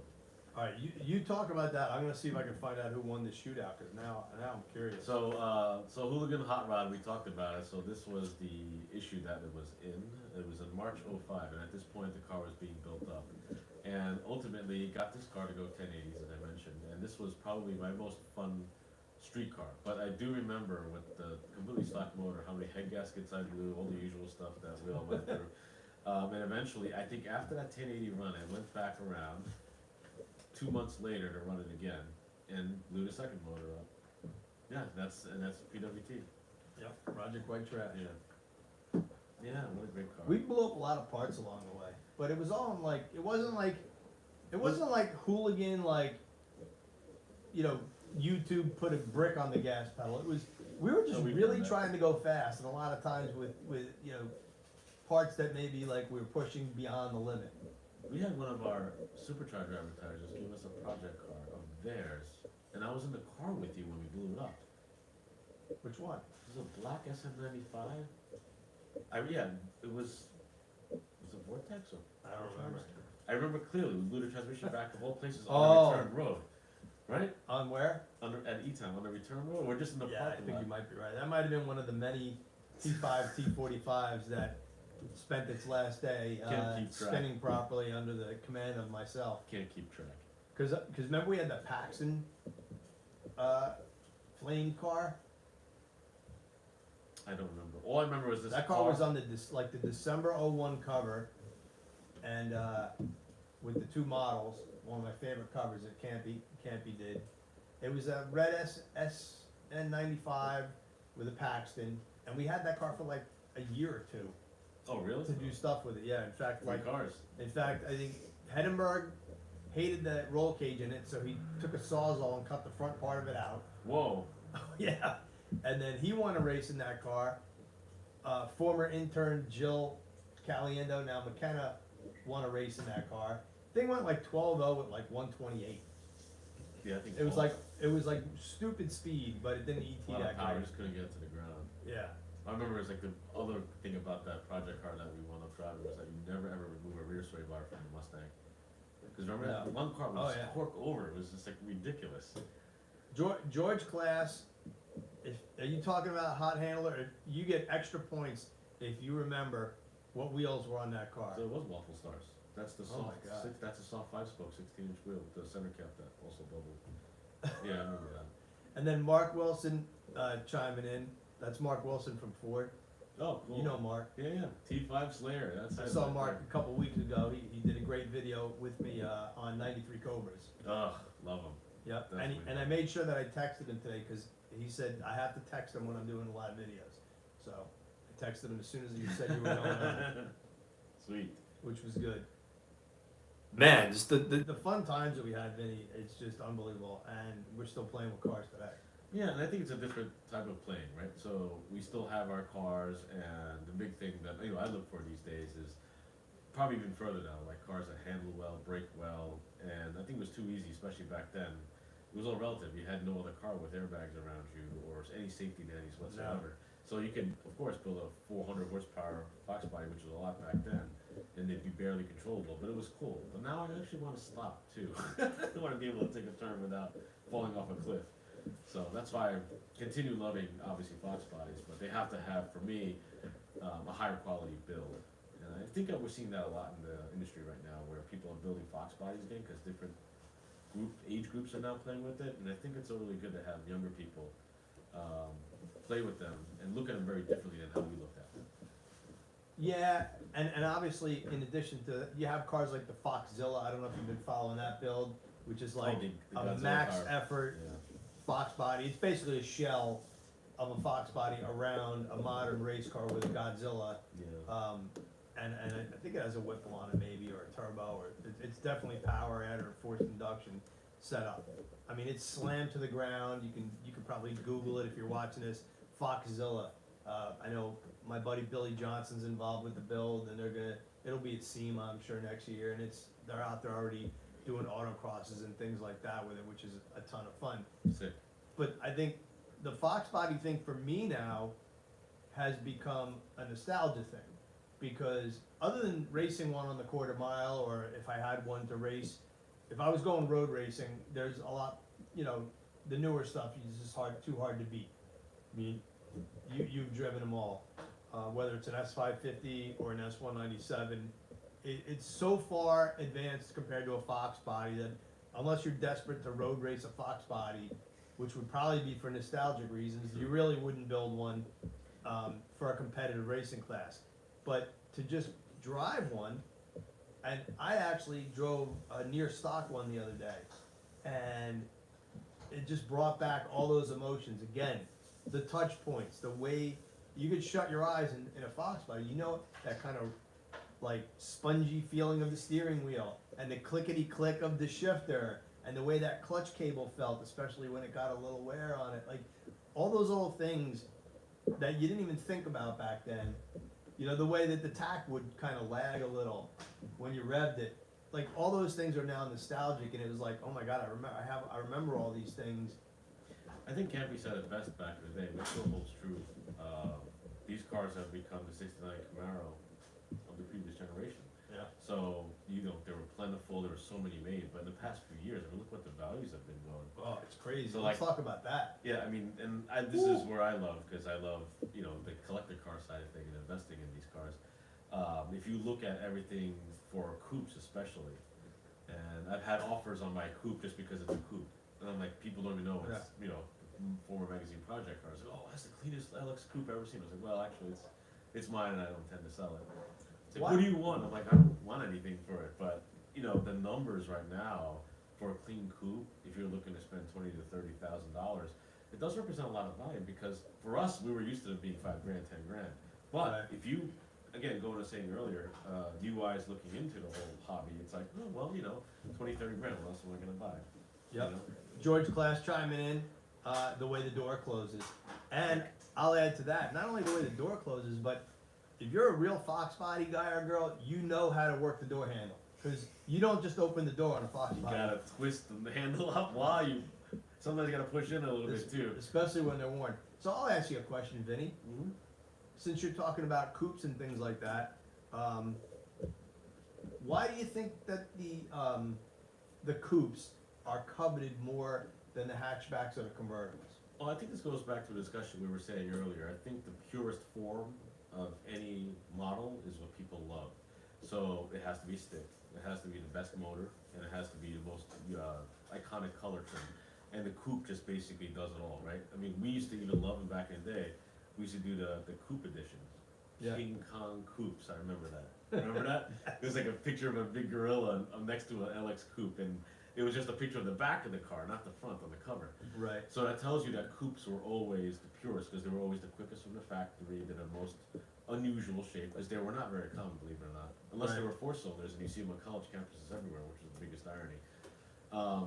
All right, you talk about that. I'm gonna see if I can find out who won this shootout, cause now I'm curious. So Hooligan Hot Rod, we talked about it. So this was the issue that it was in. It was in March '05, and at this point the car was being built up. And ultimately got this car to go 1080s, as I mentioned. And this was probably my most fun street car. But I do remember with the completely stock motor, how many head gaskets I blew, all the usual stuff that we all went through. And eventually, I think after that 1080 run, I went back around 2 months later to run it again and blew the second motor up. Yeah, that's PWT. Yep, Project White Trash. Yeah, what a great car. We blew up a lot of parts along the way, but it was all in like, it wasn't like hooligan, like, you know, YouTube put a brick on the gas pedal. It was, we were just we've really done that. trying to go fast, and a lot of times with, you know, parts that maybe like we were pushing beyond the limit. We had one of our supercharger advertisers give us a project car of theirs, and I was in the car with you when we blew it up. Which one? It was a black SM95. It was it Vortex or? I don't remember. I remember clearly, we blew the transmission back of all places Oh. on the return road, right? On where? At E-Town, on the return road, or just in the Yeah, I parking think lot? you might be right. That might have been one of the many T5, T45s that spent its last day Can't keep track. spinning properly under the command of myself. Can't keep track. Cause remember we had the Paxton flame car? I don't remember. All I remember was this That car was on the the December ~01 cover, and with the 2 models, one of my favorite covers that Campy did. It was a red SN95 with a Paxton, and we had that car for like a year or 2 Oh, really? to do stuff with it. Yeah, in fact, Great cars. I think Heddenberg hated the roll cage in it, so he took a sawzall and cut the front part of it out. Whoa. Yeah, and then he won a race in that car. Former intern Jill Caliendo, now McKenna, won a race in that car. Thing went like 12-0 with like 128. Yeah, I think It was like stupid speed, but it didn't ET a lot of that power, great. just couldn't get to the ground. Yeah. I remember it was like the other thing about that project car that we wound up driving was that you never ever remove a rear sway bar from the Mustang. Because remember No. that one car Oh, was yeah. cork over, it was just like ridiculous. George Class, are you talking about hot handler? You get extra points if you remember what wheels were on that car. So it was waffle stars. That's the Oh soft my God. that's a soft 5-spoke 16-inch wheel with the center cap that also bubbled. Yeah, I remember that. And then Mark Wilson chiming in. That's Mark Wilson from Ford. Oh, cool. You know Mark. Yeah. T5 Slayer. That's I it saw right Mark there. a couple weeks ago. He did a great video with me on 93 Cobras. Ugh, love him. Yep. Definitely. And I made sure that I texted him today because he said I have to text him when I'm doing live videos. So I texted him as soon as you said you were going on, Sweet. which was good. Man, just the fun times that we had, Vinny, it's just unbelievable. And we're still playing with cars today. Yeah, and I think it's a different type of playing, right? So we still have our cars, and the big thing that I look for these days is probably even further now, like cars that handle well, brake well, and I think it was too easy, especially back then. It was all relative. You had no other car with airbags around you or any safety nannies whatsoever. So you can, of course, build a 400 horsepower Fox body, which was a lot back then, and they'd be barely controllable, but it was cool. But now I actually want to stop too. I want to be able to take a turn without falling off a cliff. So that's why I continue loving, obviously, Fox bodies, but they have to have, for me, a higher quality build. And I think that we're seeing that a lot in the industry right now, where people are building Fox bodies again, because different age groups are now playing with it, and I think it's really good to have younger people play with them and look at them very differently than how we looked at them. Yeah, and obviously, in addition to, you have cars like the Foxzilla. I don't know if you've been following that build, which is like the a Godzilla max car. effort Yeah. Fox body. It's basically a shell of a Fox body around a modern race car with a Godzilla. Yeah. and I think it has a Whipple on it maybe, or a turbo, or it's definitely power add or forced induction setup. I mean, it's slammed to the ground. You can probably Google it if you're watching this. Foxzilla. I know my buddy Billy Johnson's involved with the build, and it'll be at SEMA, I'm sure, next year, and they're out there already doing autocrosses and things like that with it, which is a ton of fun. Sick. But I think the Fox body thing for me now has become a nostalgia thing, because other than racing one on the quarter mile, or if I had one to race, if I was going road racing, there's a lot, the newer stuff is just too hard to beat. I mean, you've driven them all, whether it's an S550 or an S197. It's so far advanced compared to a Fox body that unless you're desperate to road race a Fox body, which would probably be for nostalgic reasons, you really wouldn't build one for a competitive racing class. But to just drive one, and I actually drove a near stock one the other day, and it just brought back all those emotions again. The touch points, the way you could shut your eyes in a Fox body, that kind of like spongy feeling of the steering wheel, and the clickety click of the shifter, and the way that clutch cable felt, especially when it got a little wear on it. Like all those little things that you didn't even think about back then. The way that the tack would kind of lag a little when you revved it. Like all those things are now nostalgic, and it was like, oh my God, I remember all these things. I think Campy said it best back in the day, which still holds true. These cars have become the '69 Camaro of the previous generation. Yeah. So, they were plentiful, there were so many made, but in the past few years, look what the values have been going. Oh, it's crazy. So, Let's talk about that. Yeah, I mean, this is where I love, because I love, the collector car side of things and investing in these cars. If you look at everything for coupes especially, and I've had offers on my coupe just because it's a coupe, and I'm like, people don't even know it's, former magazine project cars. Like, oh, that's the cleanest LX coupe I've ever seen. I was like, well, actually, it's mine, and I don't intend to sell it. It's like, what do you want? I'm like, I don't want anything for it, but the numbers right now for a clean coupe, if you're looking to spend $20,000 to $30,000, it does represent a lot of volume, because for us, we were used to it being $5 grand, 10 grand. But if you, again, going to saying earlier, DUI is looking into the whole hobby. It's like, oh, well, 20, 30 grand, what else am I gonna buy? Yep. George Class chiming in, the way the door closes. And I'll add to that, not only the way the door closes, but if you're a real Fox body guy or girl, you know how to work the door handle. Because you don't just open the door on a Fox body. You gotta twist the handle up while sometimes you gotta push in a little bit too. Especially when they're worn. So I'll ask you a question, Vinny. Mm-hmm. Since you're talking about coupes and things like that, why do you think that the coupes are coveted more than the hatchbacks or the convertibles? Well, I think this goes back to a discussion we were saying earlier. I think the purest form of any model is what people love. So it has to be stick, it has to be the best motor, and it has to be the most iconic color trim. And the coupe just basically does it all, right? I mean, we used to even love them back in the day. We used to do the coupe editions. Yeah. King Kong coupes, I remember that. Remember that? There's like a picture of a big gorilla next to an LX coupe, and it was just a picture of the back of the car, not the front on the cover. Right. So that tells you that coupes were always the purest, because they were always the quickest from the factory, they're the most unusual shape, because they were not very common, believe it or not. Unless they were four cylinders, and you see them on college campuses everywhere, which is the biggest irony.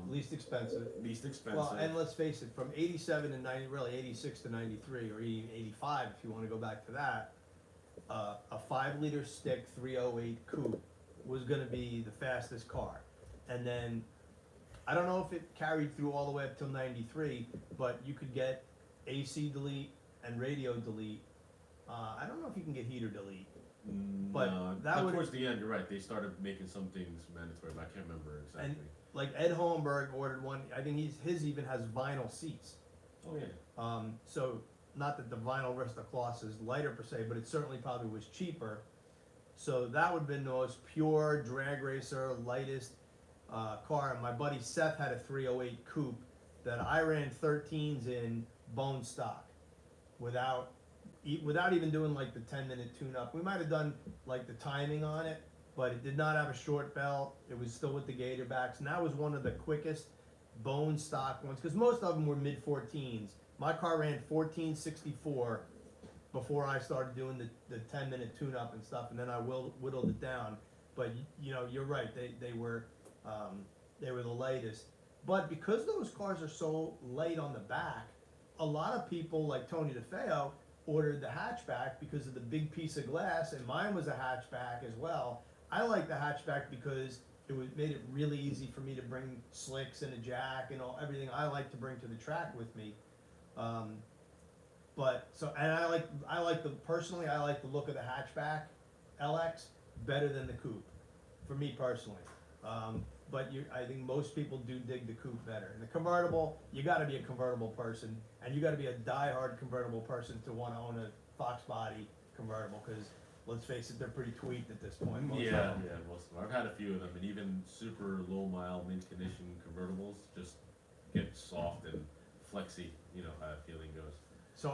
Least expensive. Least expensive. Well, and let's face it, from 87 to 90, really 86 to 93, or even 85, if you want to go back to that, a 5-liter stick 308 coupe was going to be the fastest car. And then, I don't know if it carried through all the way up till 93, but you could get AC delete and radio delete. I don't know if you can get heater delete. But no, that would, towards the end, you're right, they started making some things mandatory, but I can't remember exactly. And like Ed Holmberg ordered one, I think his even has vinyl seats. Oh yeah. So not that the vinyl Ristocross is lighter per se, but it certainly probably was cheaper. So that would have been the most pure drag racer, lightest car. And my buddy Seth had a 308 coupe that I ran 13s in bone stock without even doing like the 10-minute tune-up. We might have done like the timing on it, but it did not have a short belt. It was still with the gator backs, and that was one of the quickest bone stock ones, because most of them were mid-14s. My car ran 1464 before I started doing the 10-minute tune-up and stuff, and then I whittled it down. But you know, you're right. They were the lightest. But because those cars are so light on the back, a lot of people like Tony DeFeo ordered the hatchback because of the big piece of glass, and mine was a hatchback as well. I like the hatchback because made it really easy for me to bring slicks and a jack and everything I like to bring to the track with me. But so, and I like personally I like the look of the hatchback LX better than the coupe, for me personally. But I think most people do dig the coupe better. And the convertible, you got to be a convertible person, and you got to be a die-hard convertible person to want to own a Fox body convertible, because let's face it, they're pretty tweaked at this point. Most of them. I've had a few of them, and even super low mile mint condition convertibles just get soft and flexy. You know how that feeling goes. So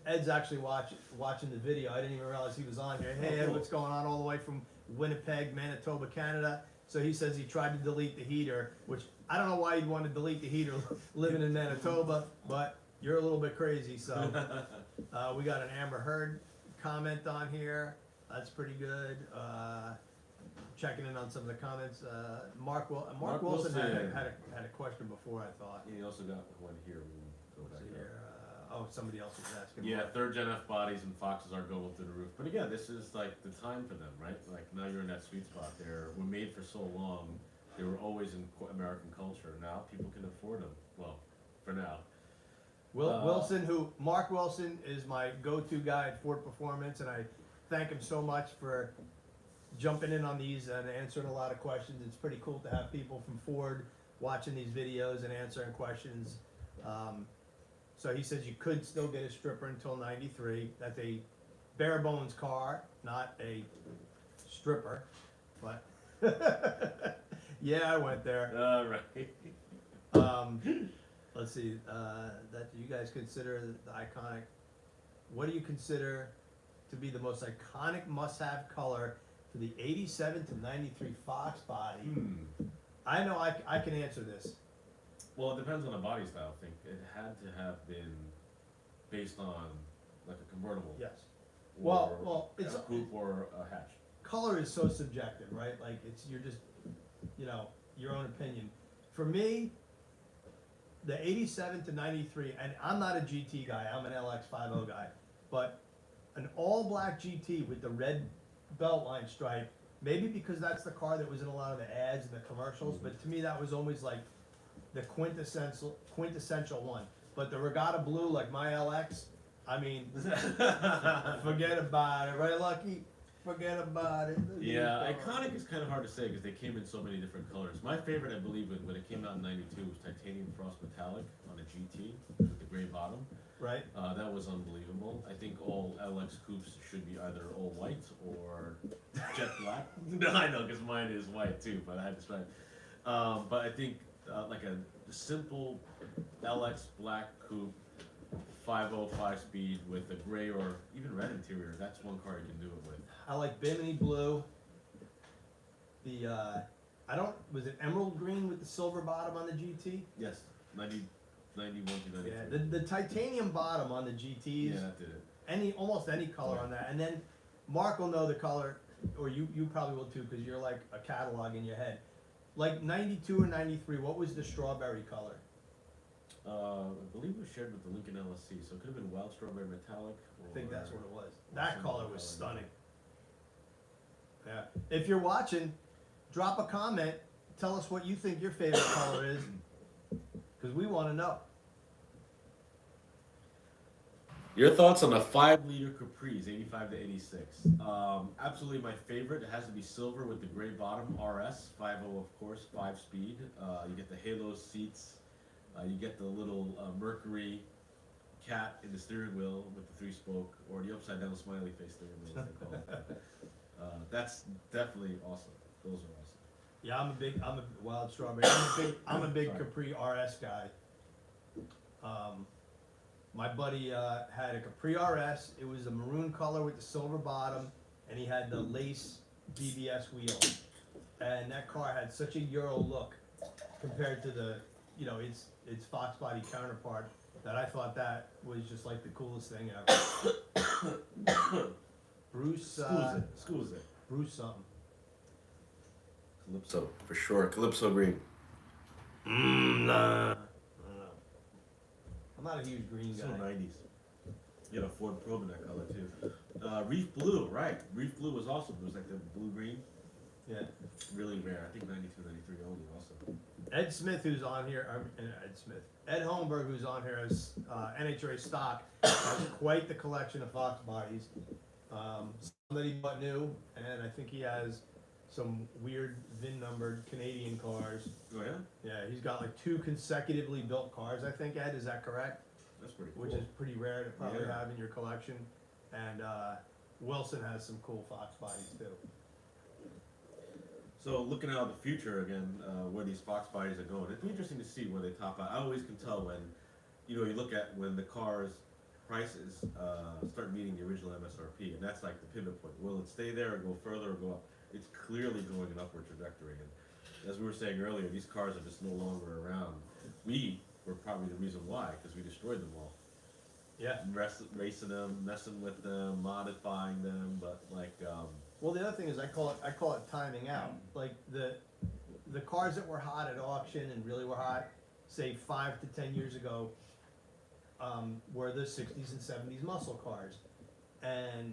Ed's actually watching the video. I didn't even realize he was on here. Hey Ed, what's going on all the way from Winnipeg, Manitoba, Canada? So he says he tried to delete the heater, which I don't know why you'd want to delete the heater living in Manitoba, but you're a little bit crazy. So we got an Amber Heard comment on here. That's pretty good. Checking in on some of the comments. Mark Wilson had a question before, I thought. Yeah, he also got one here. We'll go back here. Somebody else was asking. Yeah, third gen F bodies and Foxes are going through the roof. But again, this is like the time for them, right? Like now you're in that sweet spot. They were made for so long. They were always in American culture. Now people can afford them. Well, for now. Mark Wilson is my go-to guy at Ford Performance, and I thank him so much for jumping in on these and answering a lot of questions. It's pretty cool to have people from Ford watching these videos and answering questions. So he says you could still get a stripper until '93. That's a bare bones car, not a stripper. But yeah, I went there. All right. Let's see. That you guys consider the iconic. What do you consider to be the most iconic must-have color for the '87 to '93 Fox body? I know I can answer this. Well, it depends on the body style. I think it had to have been based on like a convertible. Yes. Or It's a coupe or a hatch. Color is so subjective, right? Like you're just, your own opinion. For me, the '87 to '93, and I'm not a GT guy. I'm an LX50 guy, but an all-black GT with the red belt line stripe. Maybe because that's the car that was in a lot of the ads and the commercials, but to me that was always like the quintessential one. But the regatta blue, like my LX, I mean, forget about it, right, Lucky? Forget about it. Yeah, iconic is kind of hard to say because they came in so many different colors. My favorite, I believe, when it came out in '92 was titanium frost metallic on a GT with the gray bottom. Right. That was unbelievable. I think all LX coupes should be either all white or jet black. No, I know, because mine is white too, but I had to try. But I think like a simple LX black coupe, 505 speed with a gray or even red interior. That's one car you can do it with. I like Bimini blue. Was it emerald green with the silver bottom on the GT? Yes, 91 to 93. Yeah, the titanium bottom on the GTs. Yeah, that did it. Almost any color on that. And then Mark will know the color, or you probably will too, because you're like a catalog in your head. Like 92 or 93, what was the strawberry color? I believe it was shared with the Lincoln LSC, so it could have been wild strawberry metallic. I think that's what it was. That color was stunning. Yeah. If you're watching, drop a comment. Tell us what you think your favorite color is, because we want to know. Your thoughts on the 5-liter Caprice, 85 to 86? Absolutely my favorite. It has to be silver with the gray bottom, RS, 5.0 of course, 5-speed. You get the halo seats. You get the little Mercury cat in the steering wheel with the 3-spoke, or the upside down smiley face steering wheel, as they call it. That's definitely awesome. Those are awesome. Yeah, I'm a wild strawberry. I'm a big Capri RS guy. My buddy had a Capri RS. It was a maroon color with the silver bottom, and he had the lace BBS wheel. And that car had such a Euro look compared to the, its Fox body counterpart. that I thought that was just like the coolest thing ever. Bruce, Excuse it. Bruce something. Calypso, for sure. Calypso green. Nah. I don't know. I'm not a huge green So guy. 90s. You had a Ford Probe in that color too. Reef blue, right. Reef blue was awesome. It was like the blue-green. Yeah. Really rare. I think 92, 93 only also. Ed Smith, who's on here, Ed Holmberg, who's on here as NHRA stock, has quite the collection of Fox bodies. Some that he bought new, and I think he has some weird VIN-numbered Canadian cars. Oh yeah? Yeah, he's got like 2 consecutively built cars, I think, Ed, is that correct? That's pretty cool. Which is pretty rare to probably Yeah. have in your collection. And Wilson has some cool Fox bodies too. So looking out the future again, where these Fox bodies are going, it'd be interesting to see where they top out. I always can tell when, you look at when the cars prices start meeting the original MSRP, and that's like the pivot point. Will it stay there or go further or go up? It's clearly going an upward trajectory. And as we were saying earlier, these cars are just no longer around. We were probably the reason why, because we destroyed them all. Yeah. Racing them, messing with them, modifying them, but like. Well, the other thing is I call it timing out. Like the cars that were hot at auction and really were hot, say 5 to 10 years ago, were the 60s and 70s muscle cars, and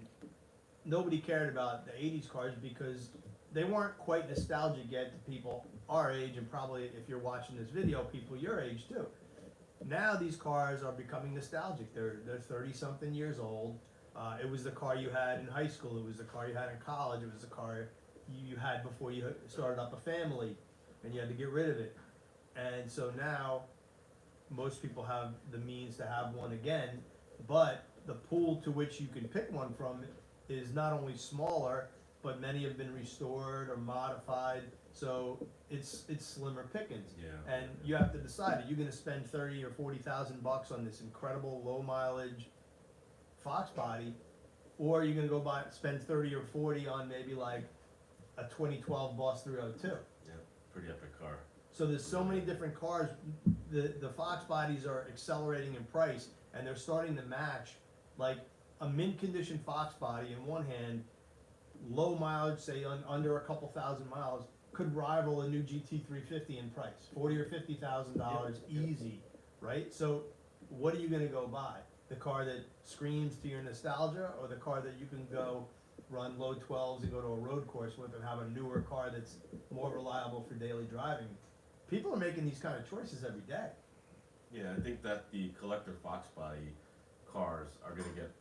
nobody cared about the 80s cars because they weren't quite nostalgic yet to people our age, and probably if you're watching this video, people your age too. Now these cars are becoming nostalgic. They're 30-something years old. It was the car you had in high school. It was the car you had in college. It was the car you had before you started up a family, and you had to get rid of it. And so now, most people have the means to have one again, but the pool to which you can pick one from is not only smaller, but many have been restored or modified. So it's slimmer pickings. Yeah. And you have to decide: are you going to spend $30,000 or $40,000 on this incredible low mileage Fox body, or are you going to spend 30 or 40 on maybe like a 2012 Boss 302? Yeah, pretty epic car. So there's so many different cars. The Fox bodies are accelerating in price, and they're starting to match. Like a mint condition Fox body in one hand, low mileage, say under a couple thousand miles, could rival a new GT350 in price, $40,000 or $50,000 easy, right? So what are you going to go buy? The car that screams to your nostalgia, or the car that you can go run low 12s and go to a road course with and have a newer car that's more reliable for daily driving? People are making these kind of choices every day. Yeah, I think that the collector Fox body cars are going to get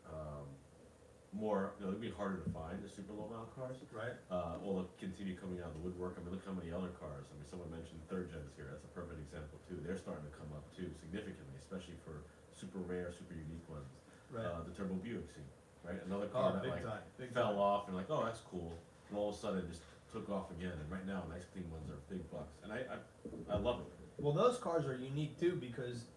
more, it'll be harder to find the super low mile cars. Right. Or they'll continue coming out of the woodwork. I mean, look how many other cars. I mean, someone mentioned third gens here. That's a perfect example too. They're starting to come up too significantly, especially for super rare, super unique ones. Right. The Turbo Buick scene, right? Another car that big like time, big fell time. off and like, oh, that's cool. And all of a sudden just took off again. And right now, nice clean ones are big bucks. And I love it. Well, those cars are unique too, because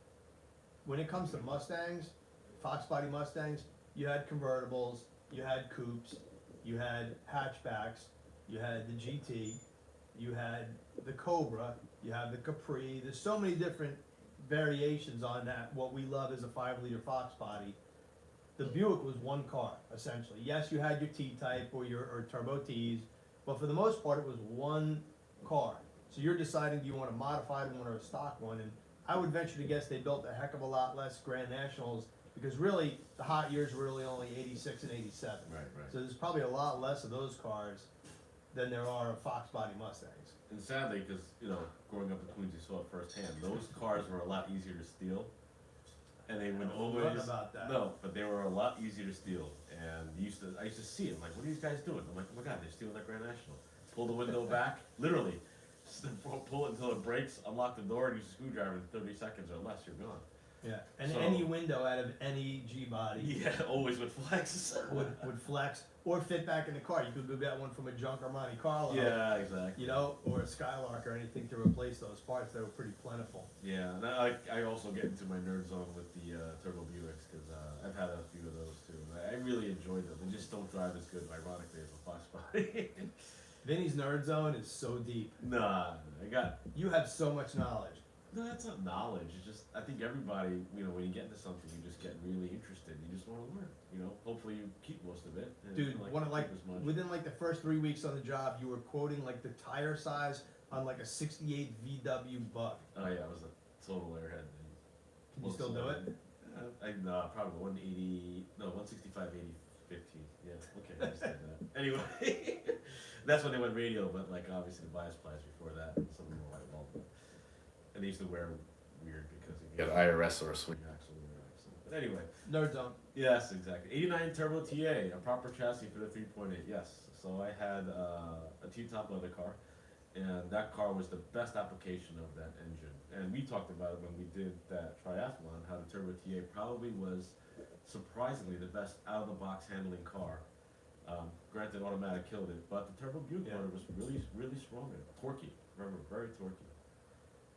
when it comes to Mustangs, Fox body Mustangs, you had convertibles, you had coupes, you had hatchbacks, you had the GT, you had the Cobra, you have the Capri. There's so many different variations on that, what we love as a 5-liter Fox body. The Buick was one car, essentially. Yes, you had your T-Type or Turbo Ts, but for the most part, it was one car. So you're deciding, do you want a modified one or a stock one? And I would venture to guess they built a heck of a lot less Grand Nationals, because really, the hot years were really only 86 and 87. Right. So there's probably a lot less of those cars than there are of Fox body Mustangs. And sadly, because, growing up in Queens, you saw it firsthand, those cars were a lot easier to steal. And they would always, Forgotten about that. no, but they were a lot easier to steal. And I used to see them, like, what are these guys doing? I'm like, oh my God, they're stealing that Grand National. Pull the window back, literally, pull it until it breaks, unlock the door, and use a screwdriver in 30 seconds or less, you're gone. Yeah, and So- any window out of any G body Yeah, always with flex. would flex or fit back in the car. You could go get one from a junk or Monte Carlo, Yeah, exactly. or a Skylark or anything to replace those parts. They were pretty plentiful. Yeah, and I also get into my nerd zone with the Turbo Buicks, because I've had a few of those too. And I really enjoyed them. They just don't drive as good, ironically, as a Fox body. Vinny's nerd zone is so deep. Nah, I got You have so much knowledge. No, that's not knowledge. It's just I think everybody, when you get into something, you just get really interested. You just want to learn. Hopefully you keep most of it. And Dude, you don't one of keep as much. within like the first 3 weeks on the job, you were quoting like the tire size on like a '68 VW Bug. Oh yeah, I was a total airhead. Can you still do it? Probably 180, no 165, 80, 15. Yeah, okay, I understand that. Anyway, that's when they went radial, but like obviously the bias plies before that, some of them were white wall. And they used to wear weird because you got IRS or a swing axle in their axle. But anyway. Nerd zone. Yes, exactly. 89 Turbo TA, a proper chassis for the 3.8. Yes. So I had a T-top leather car, and that car was the best application of that engine. And we talked about it when we did that triathlon, how the Turbo TA probably was surprisingly the best out-of-the-box handling car. Granted, automatic killed it, but the Turbo Buick motor was really, really strong and torquey. Remember, very torquey.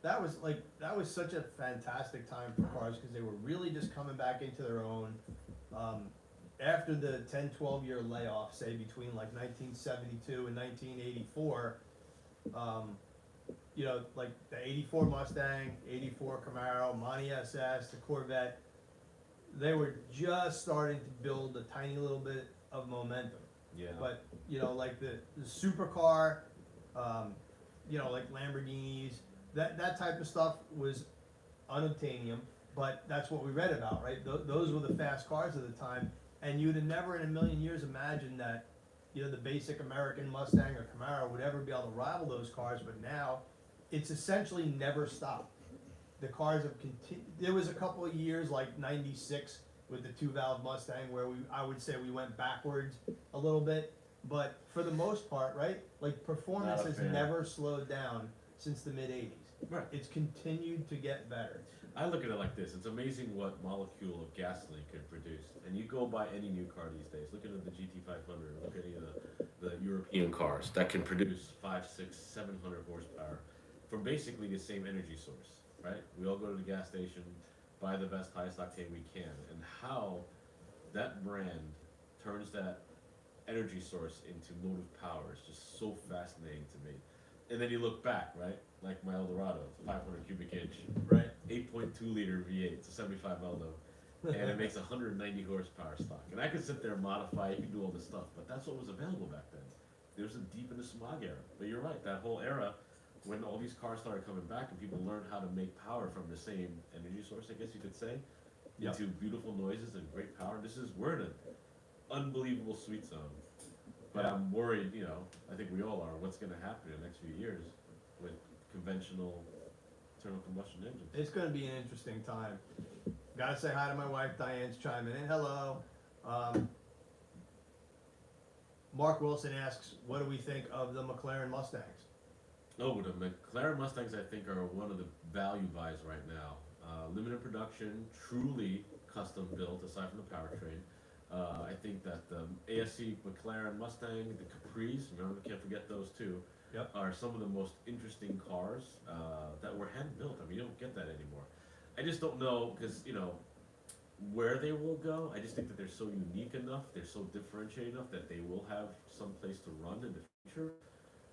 That was such a fantastic time for cars because they were really just coming back into their own. After the 10-12 year layoff, say between like 1972 and 1984, like the 84 Mustang, 84 Camaro, Monte SS, the Corvette, they were just starting to build a tiny little bit of momentum. Yeah. But, like the supercar, like Lamborghinis, that type of stuff was unobtainium, but that's what we read about, right? Those were the fast cars of the time, and you'd have never in a million years imagined that, the basic American Mustang or Camaro would ever be able to rival those cars, but now it's essentially never stopped. The cars have continued. There was a couple of years like '96 with the 2-valve Mustang where I would say we went backwards a little bit, but for the most part, right? Like performance has never slowed down since the mid-'80s. Right. It's continued to get better. I look at it like this. It's amazing what molecule of gasoline could produce. And you go buy any new car these days. Look at the GT500. Look at any of the European cars that can produce 5, 6, 700 horsepower from basically the same energy source, right? We all go to the gas station, buy the best highest octane we can. And how that brand turns that energy source into motive power is just so fascinating to me. And then you look back, right? Like my Eldorado, it's a 500 cubic inch, Right. 8.2 liter V8, it's a 75 Eldo, and it makes 190 horsepower stock. And I could sit there and modify, you can do all this stuff, but that's what was available back then. There was a deep in the smog era. But you're right, that whole era, when all these cars started coming back and people learned how to make power from the same energy source, I guess you could say, into beautiful noises and great power. We're in an unbelievable sweet zone. But I'm worried, I think we all are, what's going to happen in the next few years with conventional internal combustion engines. It's going to be an interesting time. Gotta say hi to my wife, Diane's chiming in. Hello. Mark Wilson asks, what do we think of the McLaren Mustangs? Oh, the McLaren Mustangs, I think, are one of the value buys right now. Limited production, truly custom built, aside from the powertrain. I think that the ASC McLaren Mustang, the Capris, remember, we can't forget those two, are some of the most interesting cars that were hand built. I mean, you don't get that anymore. I just don't know, because, where they will go. I just think that they're so unique enough, they're so differentiated enough that they will have some place to run in the future.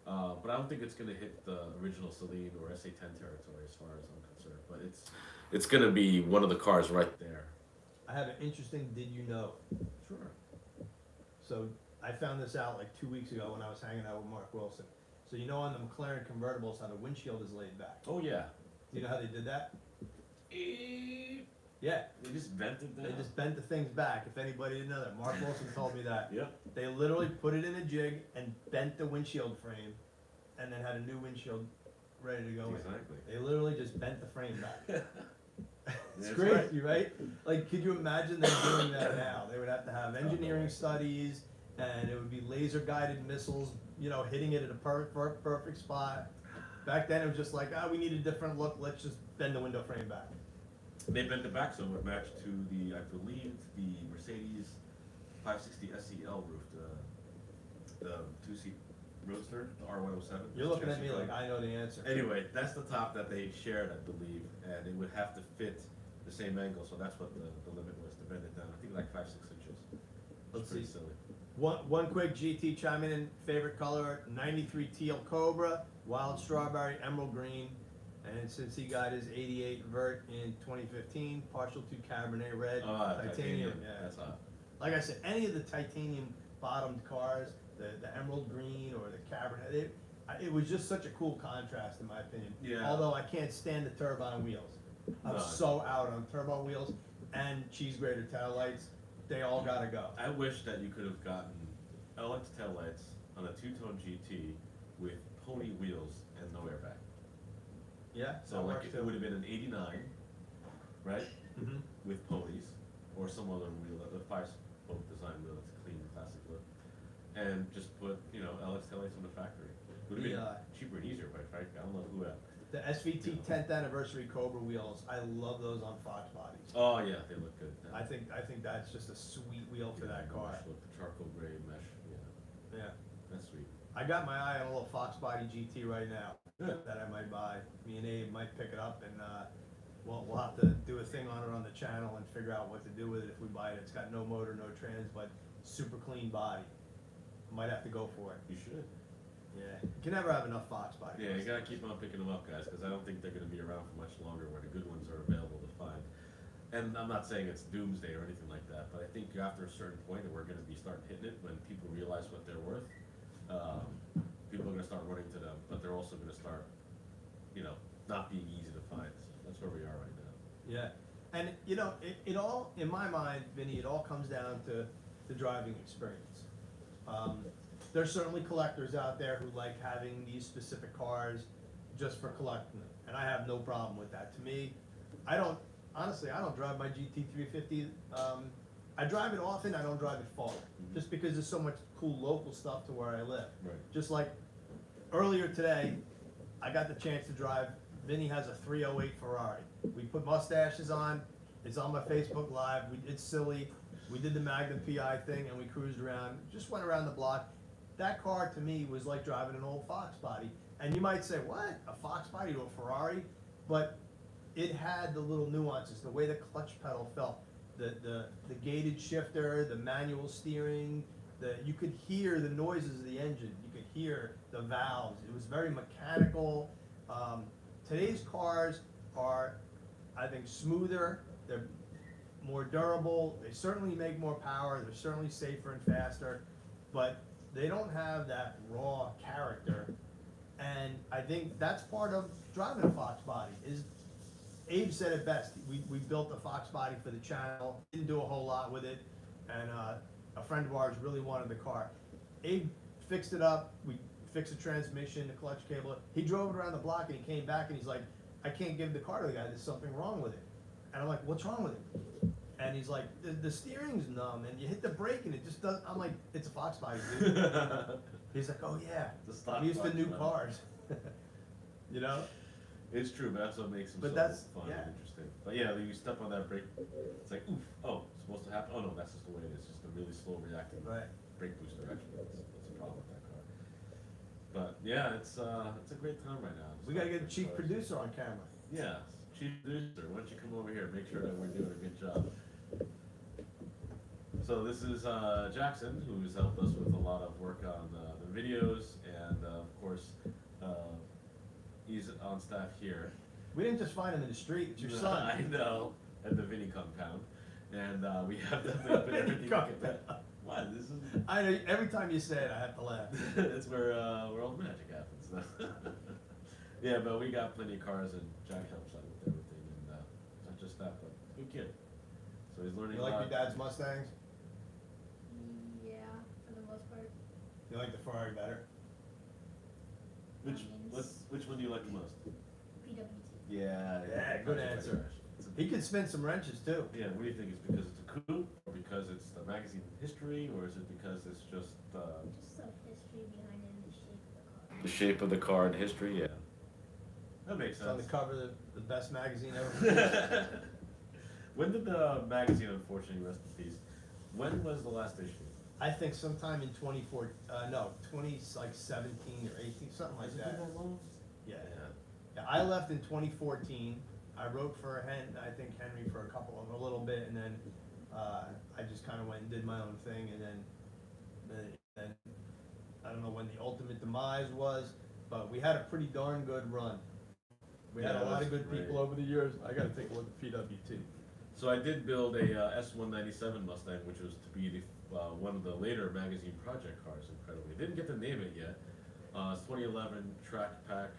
But I don't think it's going to hit the original Celine or SA10 territory as far as I'm concerned. But it's going to be one of the cars right there. I have an interesting did you know. Sure. So I found this out like 2 weeks ago when I was hanging out with Mark Wilson. So on the McLaren convertibles how the windshield is laid back. Oh yeah. Do you know how they did that? Yeah. They just bent it down. They just bent the things back. If anybody didn't know that, Mark Wilson told me that. Yep. They literally put it in a jig and bent the windshield frame, and then had a new windshield ready to go Exactly. in. They literally just bent the frame back. It's That's crazy, right? Like, could you imagine them doing that now? They would have to have engineering studies, and it would be laser-guided missiles, hitting it at a perfect spot. Back then, it was just like, we need a different look. Let's just bend the window frame back. They bent the back so it matched to I believe, the Mercedes 560 SEL roof, the two-seat Roadster, the R107. You're looking at me like I know the answer. Anyway, that's the top that they shared, I believe, and it would have to fit the same angle, so that's what the limit was to bend it down. I think like 5-6 inches. Let's pretty see. silly. One quick GT chiming in, favorite color, 93 teal Cobra, wild strawberry, emerald green. And since he got his 88 vert in 2015, partial to Cabernet Red, Titanium. yeah. That's hot. Like I said, any of the titanium bottomed cars, the emerald green or the Cabernet, it was just such a cool contrast in my opinion. Yeah. Although I can't stand the turbine wheels. I'm No. so out on turbo wheels and cheese grater tail lights. They all gotta go. I wish that you could have gotten LX taillights on a two-tone GT with pony wheels and no airbag. Yeah. So that like works it too. would have been an 89, right? Mhm. With ponies or some other wheel, the 5-spoke design wheel that's a clean plastic look, and just put LX taillights on the factory. Would have been cheaper and easier, quite frankly. I don't know who. The SVT 10th anniversary Cobra wheels, I love those on Fox bodies. Oh yeah, they look good. I think that's just a sweet wheel for that car. Look, the charcoal gray mesh. Yeah, Yeah. that's sweet. I got my eye on a little Fox body GT right now Good. that I might buy. Me and Abe might pick it up and we'll have to do a thing on it on the channel and figure out what to do with it if we buy it. It's got no motor, no trans, but super clean body. Might have to go for it. You should. Yeah, you can never have enough Fox body. Yeah, you gotta keep on picking them up, guys, because I don't think they're gonna be around for much longer where the good ones are available to find. And I'm not saying it's doomsday or anything like that, but I think after a certain point that we're gonna be starting hitting it when people realize what they're worth, people are gonna start running to them, but they're also gonna start, not being easy to find. That's where we are right now. Yeah, and it all, in my mind, Vinny, it all comes down to the driving experience. There's certainly collectors out there who like having these specific cars just for collecting them, and I have no problem with that. To me, honestly, I don't drive my GT350. I drive it often, I don't drive it far, just because there's so much cool local stuff to where I live. Right. Just like earlier today, I got the chance to drive, Vinny has a 308 Ferrari. We put mustaches on, it's on my Facebook Live, it's silly. We did the Magnum PI thing and we cruised around, just went around the block. That car to me was like driving an old Fox body. And you might say, what, a Fox body to a Ferrari? But it had the little nuances, the way the clutch pedal felt, the gated shifter, the manual steering, you could hear the noises of the engine, you could hear the valves. It was very mechanical. Today's cars are, I think, smoother, they're more durable, they certainly make more power, they're certainly safer and faster, but they don't have that raw character. And I think that's part of driving a Fox body. Abe said it best. We built a Fox body for the channel, didn't do a whole lot with it, and a friend of ours really wanted the car. Abe fixed it up, we fixed the transmission, the clutch cable. He drove it around the block and he came back and he's like, I can't give the car to the guy, there's something wrong with it. And I'm like, what's wrong with it? And he's like, the steering's numb and you hit the brake and it just doesn't. I'm like, it's a Fox body, dude. He's like, oh yeah, I'm used to new cars. It's true, but that's what makes them But so that's- fun yeah. and interesting. But yeah, you step on that brake, it's like, oof, oh, it's supposed to happen? Oh no, that's just the way it is, just a really slow reacting Right. brake booster, actually, that's a problem with that car. But yeah, it's a great time right now. We gotta get a chief producer on camera. Yeah, chief producer, why don't you come over here, make sure that we're doing a good job. So this is Jackson, who's helped us with a lot of work on the videos, and of course, he's on staff here. We didn't just find him in the street, it's your son. I know, at the Vinnie Kung pound, and we have definitely put everything. Why? This is. I know, every time you say it, I have to laugh. That's where all the magic happens. Yeah, but we got plenty of cars, and Jack helps out with everything, and not just that, but good kid. So he's learning. You like your dad's Mustangs? Yeah, for the most part. You like the Ferrari better? Which one do you like the most? PWT. Yeah, Yeah, good answer. He could spin some wrenches too. Yeah, what do you think? Is because it's a coupe, or because it's the magazine history, or is it because it's just Just some history behind it and the shape of the car. the shape of the car and history? Yeah, that makes It's on the sense. cover of the best magazine ever produced. When did the magazine, unfortunately, rest in peace? When was the last issue? I think sometime in 2017 or 18, something like Has it that. been that long? Yeah. Yeah, I left in 2014. I wrote for Henry for a little bit, and then I just kind of went and did my own thing, and then I don't know when the ultimate demise was, but we had a pretty darn good run. We had Yeah, a lot of that's good people great. over the years. I gotta take a look at PWT. So I did build a S197 Mustang, which was to be one of the later magazine project cars. Incredibly, didn't get to name it yet. It's 2011 track pack,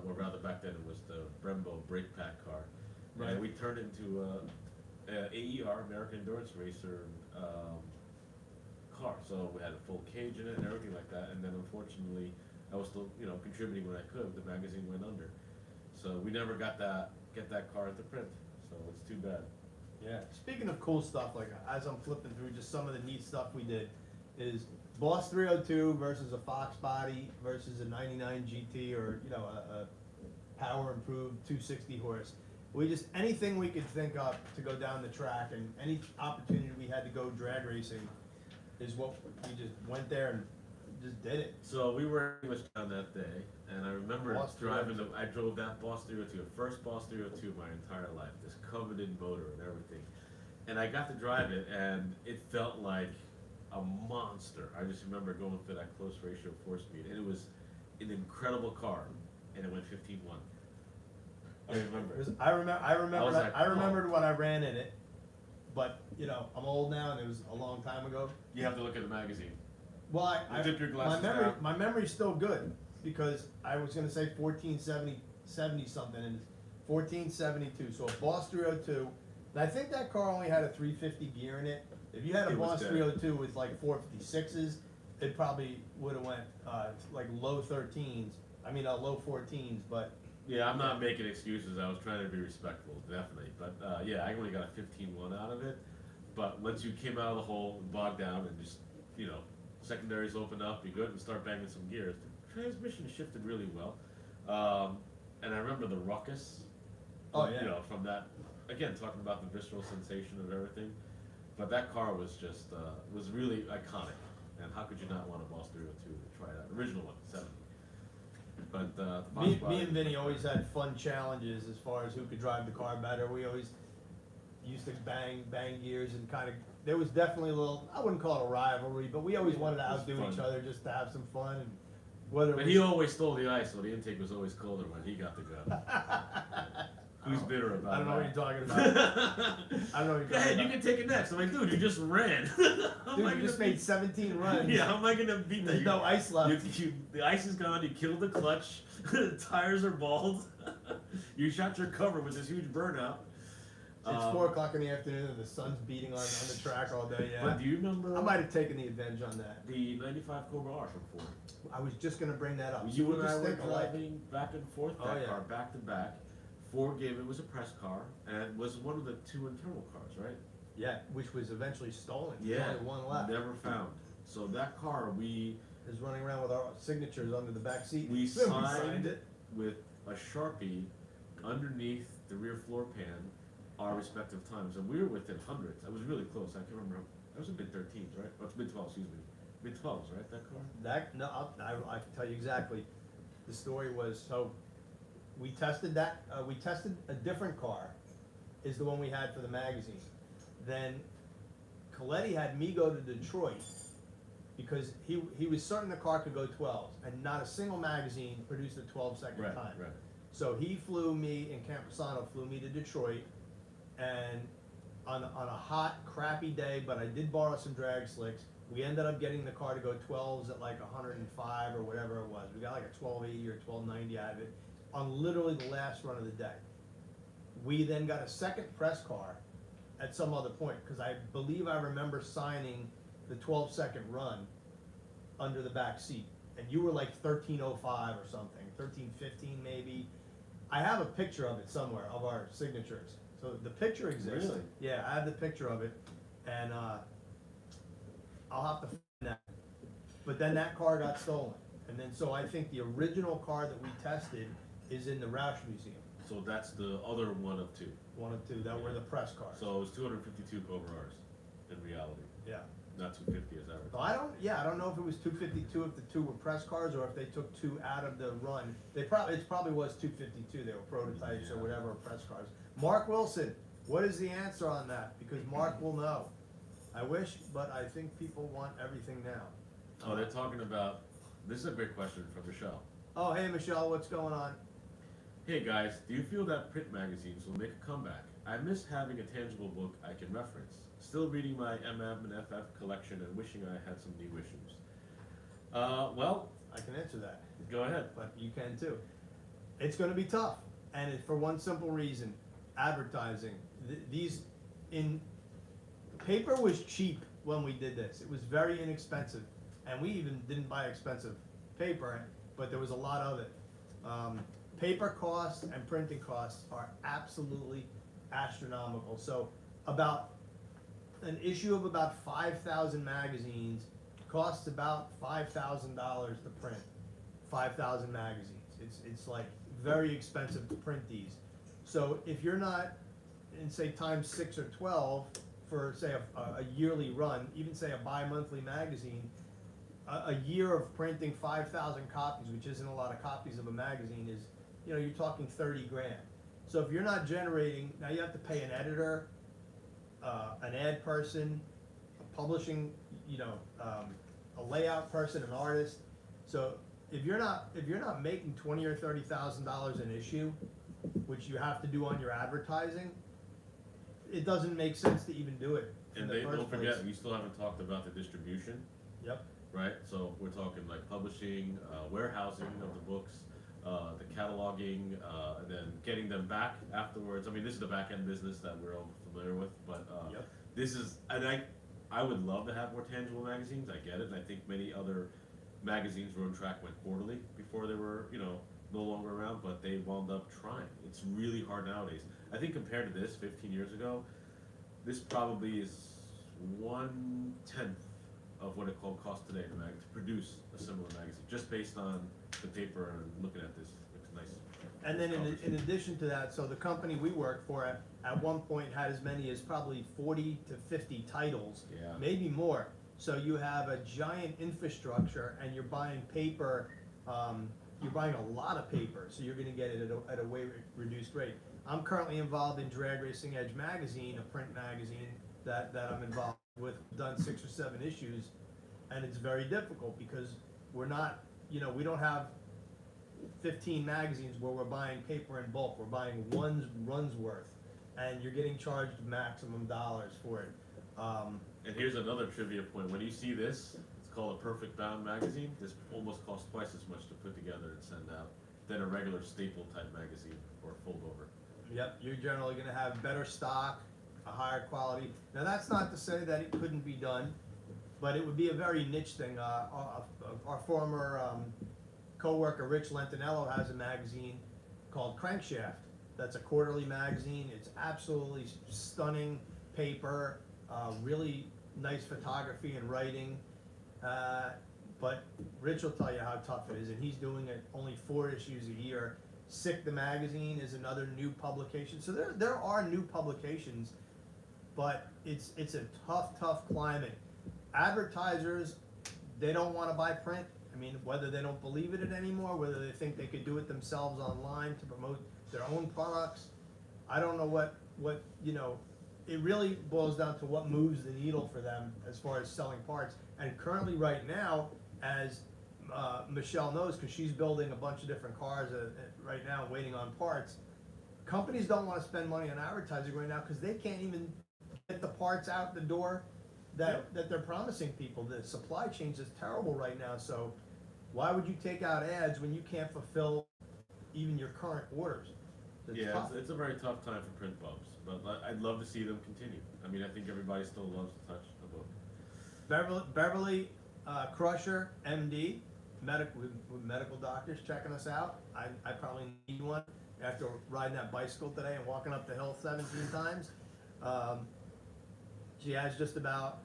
or rather back then it was the Brembo brake pack car. Right. And we turned it into a AER, American Endurance Racer car. So we had a full cage in it and everything like that. And then unfortunately, I was still contributing when I could. The magazine went under, so we never get that car into print. So it's too bad. Yeah. Speaking of cool stuff, like as I'm flipping through just some of the neat stuff we did, is Boss 302 versus a Fox body versus a 99 GT or a power improved 260 horse. We just anything we could think of to go down the track, and any opportunity we had to go drag racing is what we just went there and just did it. So we were in Englishtown that day, and I remember Boss driving. 302. I drove that Boss 302, the first Boss 302 my entire life. This coveted motor and everything, and I got to drive it, and it felt like a monster. I just remember going for that close ratio 4-speed, and it was an incredible car, and it went 15-1. I remember. I remembered when I ran in it, but I'm old now, and it was a long time ago. You have to look at the magazine. Well, You dip your glasses down. my memory's still good because I was gonna say 1470 something, and it's 1472. So a Boss 302, and I think that car only had a 350 gear in it. If you had a It was Boss dead. 302 with like 456s, it probably would have went like low 13s. I mean low 14s, but. Yeah, I'm not making excuses. I was trying to be respectful, definitely. But yeah, I only got a 15-1 out of it. But once you came out of the hole and bogged down and just, secondaries opened up, you go and start banging some gears. The transmission shifted really well. And I remember the ruckus. Oh, yeah. From that, again, talking about the visceral sensation of everything. But that car was just, was really iconic. And how could you not want a Boss 302 to try that? Original one, 70. But the Me Fox and Vinnie always had fun challenges as far as who could drive the car better. We always used to bang gears and kind of. There was definitely a little. I wouldn't call it a rivalry, but we always wanted to it was outdo fun. each other just to have some fun. And whether But it he was, always stole the ice, so the intake was always colder when he got the gun. Who's bitter about I don't know what that? you're talking about. I don't know what you're Go ahead, talking you about. can take it next. I'm like, dude, you just ran. How am I Dude, gonna you just beat- made 17 runs. Yeah, how am I gonna beat that? There's no ice left. The ice is gone. You killed the clutch. The tires are bald. You shot your cover with this huge burnout. It's 4 o'clock in the afternoon and the sun's beating on the track all day. Yeah. But do you remember I might have taken the advantage on that. the '95 Cobra R from Ford? I was just gonna bring that up. You So and we I just were think alike. driving back and forth Oh, that yeah. car, back to back. Ford gave it was a press car, and it was one of the 2 internal cars, right? Yeah, which was eventually stolen. There's Yeah, only one left. never found. So that car, we Is running around with our signatures under the back seat. we Then signed it with a Sharpie underneath the rear floor pan, our respective times, and we were within hundreds. I was really close. I can't remember. I was in mid-13s, right? Oh, it's mid-12s, excuse me. Mid-12s, right? That car. That no, I can tell you exactly. The story was so. We tested that. We tested a different car, is the one we had for the magazine. Then Coletti had me go to Detroit because he was certain the car could go 12s, and not a single magazine produced a 12-second Right, time. right. So he flew me, and Camposano flew me to Detroit, and on a hot, crappy day, but I did borrow some drag slicks. We ended up getting the car to go 12s at like 105 or whatever it was. We got like a 1280 or 1290 out of it on literally the last run of the day. We then got a second press car at some other point, because I believe I remember signing the 12-second run under the back seat. And you were like 1305 or something, 1315 maybe. I have a picture of it somewhere, of our signatures. So the picture exists. Really? Yeah, I have the picture of it, and I'll have to find that. But then that car got stolen, and then so I think the original car that we tested is in the Roush Museum. So that's the other one of 2. One of 2 that were the press cars. So it was 252 Cobra R's in reality, yeah. not 250 as average. So I don't know if it was 252 if the 2 were press cars or if they took 2 out of the run. It probably was 252. They were prototypes or Yeah. whatever, press cars. Mark Wilson, what is the answer on that? Because Mark will know. I wish, but I think people want everything now. Oh, they're talking about. This is a great question from Michelle. Oh, hey Michelle, what's going on? Hey guys, do you feel that print magazines will make a comeback? I miss having a tangible book I can reference. Still reading my MM and FF collection and wishing I had some new issues. Well, I can answer that, go ahead. but you can too. It's gonna be tough, and it's for one simple reason, advertising. These, in, paper was cheap when we did this. It was very inexpensive, and we even didn't buy expensive paper, but there was a lot of it. Paper costs and printing costs are absolutely astronomical. So about an issue of about 5,000 magazines costs about $5,000 to print. 5,000 magazines. It's like very expensive to print these. So if you're not, in say times 6 or 12 for say a yearly run, even say a bi-monthly magazine, a year of printing 5,000 copies, which isn't a lot of copies of a magazine, is, you know, you're talking 30 grand. So if you're not generating, now you have to pay an editor, an ad person, a publishing, you know, a layout person, an artist. So if you're not making $20,000 or $30,000 an issue, which you have to do on your advertising, it doesn't make sense to even do it. And don't forget, we still haven't talked about the distribution. Yep. Right? So we're talking like publishing, warehousing of the books, the cataloging, and then getting them back afterwards. I mean, this is the back end business that we're all familiar with, but Yep. this is, and I would love to have more tangible magazines. I get it, and I think many other magazines Road Track went quarterly before they were, you know, no longer around, but they wound up trying. It's really hard nowadays. I think compared to this 15 years ago, this probably is 1/10 of what it cost today to produce a similar magazine, just based on the paper and looking at this. Looks nice. And then in addition to that, so the company we work for at one point had as many as probably 40 to 50 titles, Yeah. maybe more. So you have a giant infrastructure, and you're buying paper, you're buying a lot of paper, so you're gonna get it at a way reduced rate. I'm currently involved in Drag Racing Edge magazine, a print magazine that I'm involved with, done 6 or 7 issues, and it's very difficult because we're not, you know, we don't have 15 magazines where we're buying paper in bulk. We're buying one run's worth, and you're getting charged maximum dollars for it. And here's another trivia point. When you see this, it's called a perfect bound magazine. This almost costs twice as much to put together and send out than a regular staple type magazine or fold over. Yep, you're generally gonna have better stock, a higher quality. Now, that's not to say that it couldn't be done, but it would be a very niche thing. Our former co-worker, Rich Lentinello, has a magazine called Crankshaft. That's a quarterly magazine. It's absolutely stunning paper, really nice photography and writing. But Rich will tell you how tough it is, and he's doing it only 4 issues a year. Sick the Magazine is another new publication. So there are new publications, but it's a tough climate. Advertisers, they don't want to buy print. I mean, whether they don't believe in it anymore, whether they think they could do it themselves online to promote their own products. I don't know what, you know, it really boils down to what moves the needle for them as far as selling parts. And currently right now, as Michelle knows, because she's building a bunch of different cars right now, waiting on parts, companies don't want to spend money on advertising right now because they can't even get the parts out the door that they're promising people. The supply chain is terrible right now, so why would you take out ads when you can't fulfill even your current orders? It's a very tough time for print pubs, but I'd love to see them continue. I mean, I think everybody still loves to touch a book. Beverly Crusher, MD, with medical doctors checking us out. I probably need one after riding that bicycle today and walking up the hill 17 times. She has just about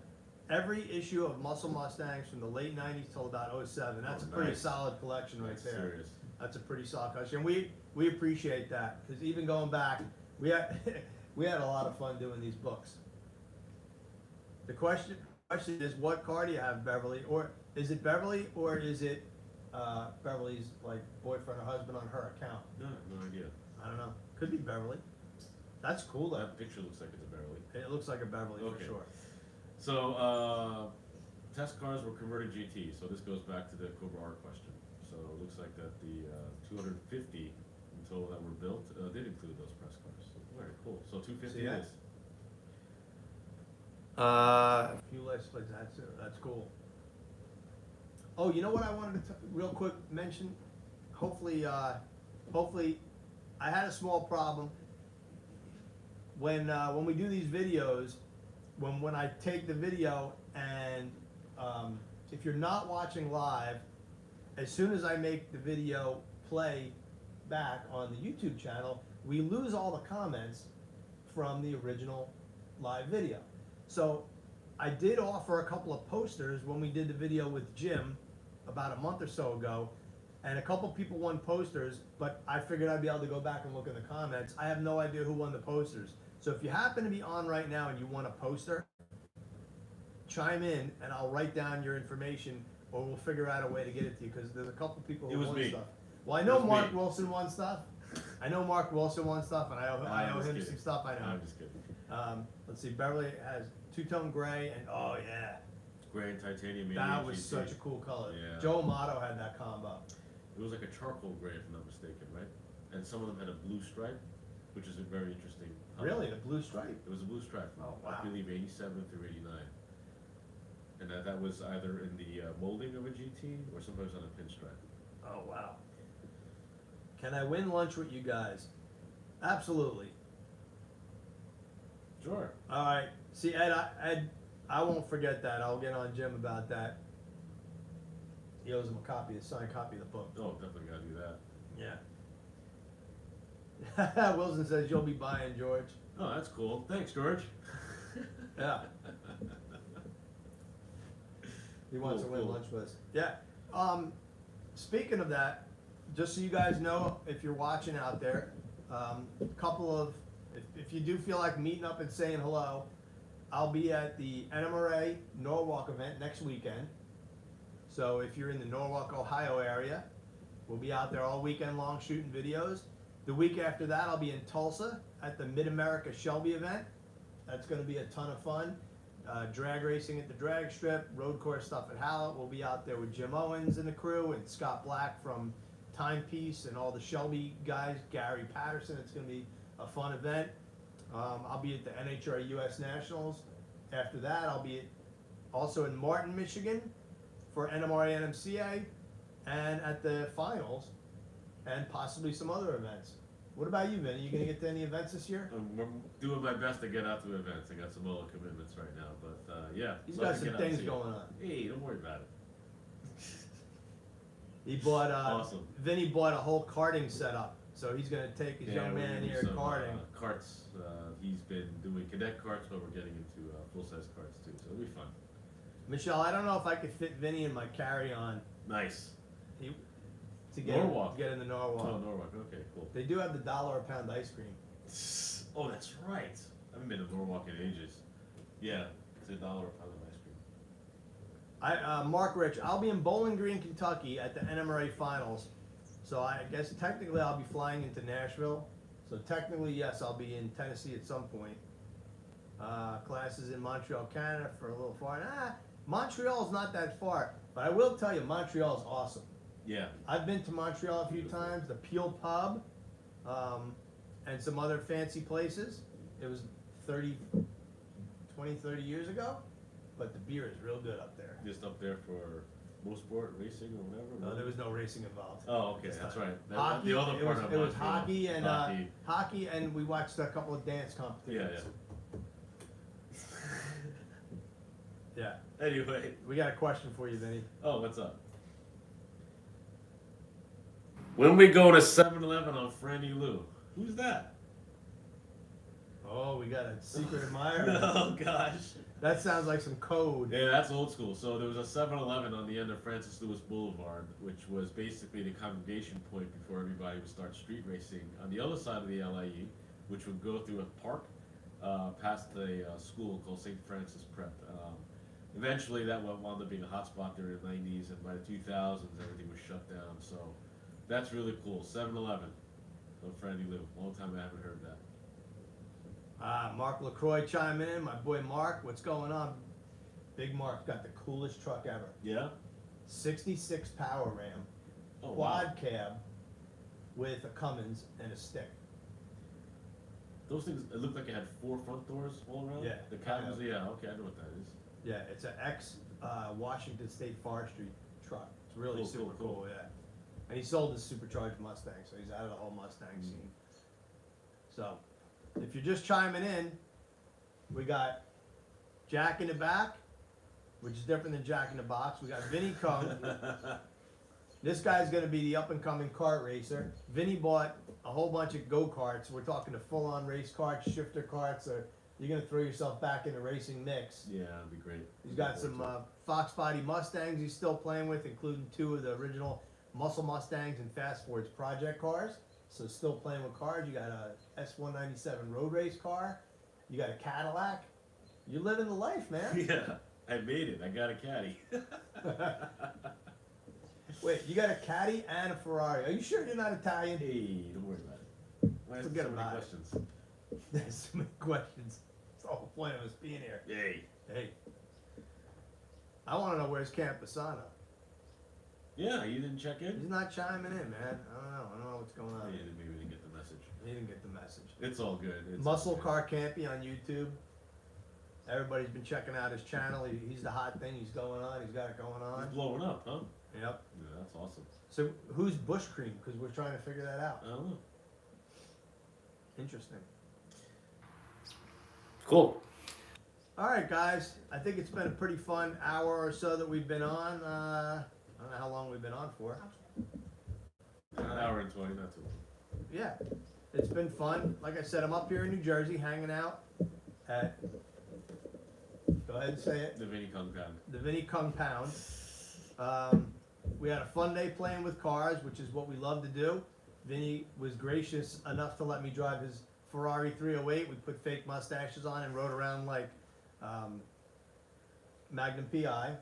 every issue of Muscle Mustangs from the late 90s till about 07. That's a pretty solid collection right there. Serious. That's a pretty solid collection. We appreciate that, because even going back, we had a lot of fun doing these books. The question is, what car do you have, Beverly? Or is it Beverly, or is it Beverly's like boyfriend or husband on her account? No idea. I don't know. Could be Beverly. That's cool though. That picture looks like it's a Beverly. It looks like a Beverly for sure. So, test cars were converted GT, so this goes back to the Cobra R question. So it looks like that the 250 total that were built did include those press cars. So very cool. So 250 See that? it is. A few less, but that's cool. Oh, you know what I wanted to real quick mention? Hopefully, hopefully, I had a small problem when we do these videos. When I take the video and if you're not watching live, as soon as I make the video play back on the YouTube channel, we lose all the comments from the original live video. So I did offer a couple of posters when we did the video with Jim about a month or so ago, and a couple people won posters, but I figured I'd be able to go back and look in the comments. I have no idea who won the posters. So if you happen to be on right now and you want a poster, chime in and I'll write down your information, or we'll figure out a way to get it to you, because there's a couple people who won stuff. Well, I know Mark Wilson won stuff. I know Mark Wilson won stuff, and I owe him some stuff. I know. I'm just kidding. Let's see, Beverly has two-tone gray, and oh yeah, Gray and titanium. that was GT. such a cool color. Yeah. Joe Amato had that combo. It was like a charcoal gray, if I'm not mistaken, right? And some of them had a blue stripe, which is a very interesting color. Really, the blue stripe? It was a blue stripe. Oh, wow. I believe 87 through 89. And that was either in the molding of a GT or sometimes on a pinstripe. Oh wow. Can I win lunch with you guys? Absolutely. Sure. All right. See, Ed, I won't forget that. I'll get on Jim about that. He owes him a signed copy of the book. Oh, definitely gotta do that. Yeah. Wilson says you'll be buying, George. Oh, that's cool. Thanks, George. Yeah. He wants to win lunch with us. Yeah. Speaking of that, just so you guys know, if you're watching out there, if you do feel like meeting up and saying hello, I'll be at the NMRA Norwalk event next weekend. So if you're in the Norwalk, Ohio area, we'll be out there all weekend long shooting videos. The week after that, I'll be in Tulsa at the Mid-America Shelby event. That's going to be a ton of fun. Drag racing at the drag strip, road course stuff at Hallett. We'll be out there with Jim Owens and the crew, and Scott Black from Timepiece, and all the Shelby guys, Gary Patterson. It's going to be a fun event. I'll be at the NHRA US Nationals. After that, I'll be also in Martin, Michigan for NMRA NMCA, and at the finals, and possibly some other events. What about you, Vinny? You gonna get to any events this year? I'm doing my best to get out to events. I got some other commitments right now, but yeah. He's got some things going on. Hey, don't worry about it. He bought, Awesome. Vinny bought a whole karting setup, so he's gonna take his young we're man gonna do here some, karting. Karts. He's been doing cadet karts, but we're getting into full-size karts too, so it'll be fun. Michelle, I don't know if I could fit Vinny in my carry-on Nice. to get Norwalk. to get in the Norwalk. Oh, Norwalk. Okay, cool. They do have the $1 a pound ice cream. Oh, that's right. I haven't been to Norwalk in ages. Yeah, it's $1 a pound of ice cream. Mark Rich, I'll be in Bowling Green, Kentucky at the NMRA finals. So I guess technically I'll be flying into Nashville. So technically, yes, I'll be in Tennessee at some point. Classes in Montreal, Canada for a little far. Montreal's not that far, but I will tell you, Montreal's awesome. Yeah. I've been to Montreal a few times, the Peel Pub, and some other fancy places. It was 30 years ago, but the beer is real good up there. Just up there for motorsport, racing, or whatever? No, there was no racing involved. Oh, okay, that's right. Hockey, the other it part was, of it was Montreal. hockey, and we watched a couple of dance competitions. Yeah. Anyway. We got a question for you, Vinny. Oh, what's up? When we go to 7-Eleven on Franny Lou, who's that? Oh, we got a secret admirer. Oh, gosh. That sounds like some code. Yeah, that's old school. So there was a 7-Eleven on the end of Francis Lewis Boulevard, which was basically the congregation point before everybody would start street racing. On the other side of the LIE, which would go through a park past a school called St. Francis Prep. Eventually, that wound up being a hotspot there in the 90s, and by the 2000s, everything was shut down. So that's really cool. 7-Eleven on Franny Lou. Long time I haven't heard that. Mark LaCroix chiming in. My boy Mark, what's going on? Big Mark's got the coolest truck ever. Yeah? 66 Power Ram, Oh, quad wow. cab, with a Cummins and a stick. Those things, it looked like it had 4 front doors all around? Yeah. The cabins, yeah, okay, I know what that is. Yeah, it's an Washington State Forestry truck. It's really Cool, super cool, cool, cool. yeah. And he sold his supercharged Mustang, so he's out of the whole Mustang scene. So, if you're just chiming in, we got Jack in the back, which is different than Jack in the Box. We got Vinnie Kung. This guy's gonna be the up and coming kart racer. Vinnie bought a whole bunch of go-karts. We're talking the full on race karts, shifter karts, or you're gonna throw yourself back in the racing mix. Yeah, that'd be great. He's got some Fox body Mustangs he's still playing with, including 2 of the original Muscle Mustangs and Fast Fords project cars. So still playing with cars. You got a S197 road race car. You got a Cadillac. You're living the life, man. Yeah, I made it. I got a caddy. Wait, you got a Caddy and a Ferrari. Are you sure you're not Italian? Hey, don't worry about it. Why Forget so many about it. questions? There's so many questions. That's the whole point of us being here. Hey. Hey, I want to know where's Camposano. Yeah, you didn't check in? He's not chiming in, man. I don't know what's going on. Yeah, maybe we didn't get the message. He didn't get the message. It's all good. It's Muscle all good. Car Campy on YouTube. Everybody's been checking out his channel. He's the hot thing. He's going on. He's got it going on. He's blowing up, huh? Yep. Yeah, that's awesome. So who's Bush Cream? Because we're trying to figure that out. I don't know. Interesting. Cool. All right, guys. I think it's been a pretty fun hour or so that we've been on. I don't know how long we've been on for. An hour and 20, not too long. Yeah, it's been fun. Like I said, I'm up here in New Jersey hanging out at, go ahead and say it, The Vinnie Kung Pound. the Vinnie Kung Pound. We had a fun day playing with cars, which is what we love to do. Vinnie was gracious enough to let me drive his Ferrari 308. We put fake mustaches on and rode around like Magnum PI.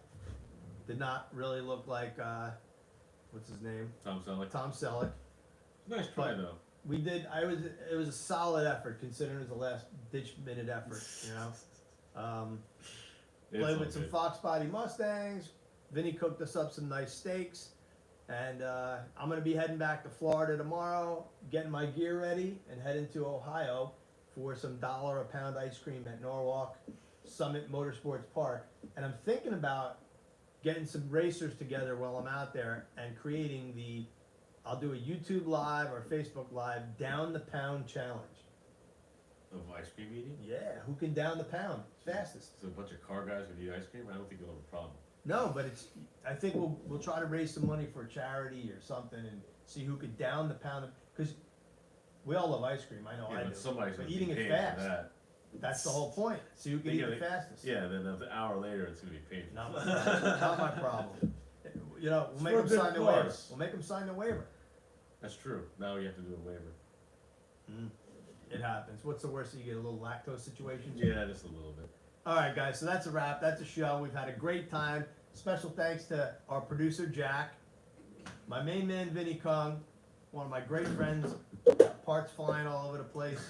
Did not really look like, what's his name? Tom Selleck. Tom Selleck. Nice try, But- though. We did. It was a solid effort considering it was a last ditch minute effort. You know, It's played all with some good. Fox body Mustangs. Vinnie cooked us up some nice steaks, and I'm gonna be heading back to Florida tomorrow, getting my gear ready, and heading to Ohio for some $1 a pound ice cream at Norwalk Summit Motorsports Park. And I'm thinking about getting some racers together while I'm out there and creating I'll do a YouTube live or Facebook live down the pound challenge. Of ice cream eating? Yeah, who can down the pound fastest? So a bunch of car guys would eat ice cream? I don't think you'll have a problem. No, but I think we'll try to raise some money for a charity or something and see who could down the pound, because we all love ice cream. I know Yeah, I do. but somebody's But gonna eating be it paying fast. for that. That's the whole point. See who can They eat gotta- the fastest. Yeah, then an hour later it's gonna be painful. Not my problem. Not my problem. You know, we'll make For them good sign the waiver. cause. We'll make them sign the waiver. That's true. Now you have to do a waiver. It happens. What's the worst? You get a little lactose situation? Yeah, just a little bit. All right, guys. So that's a wrap. That's a show. We've had a great time. Special thanks to our producer Jack, my main man Vinnie Kung, one of my great friends. Parts flying all over the place.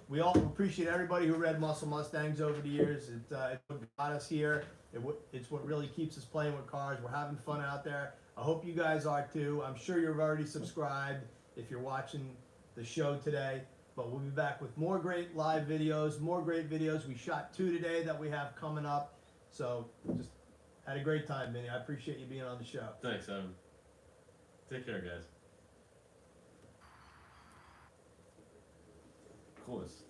We all appreciate everybody who read Muscle Mustangs over the years. It what got us here. It's what really keeps us playing with cars. We're having fun out there. I hope you guys are too. I'm sure you've already subscribed if you're watching the show today. But we'll be back with more great live videos, more great videos. We shot 2 today that we have coming up. So just had a great time, Vinny. I appreciate you being on the show. Thanks, Evan. Take care, guys. Coolest.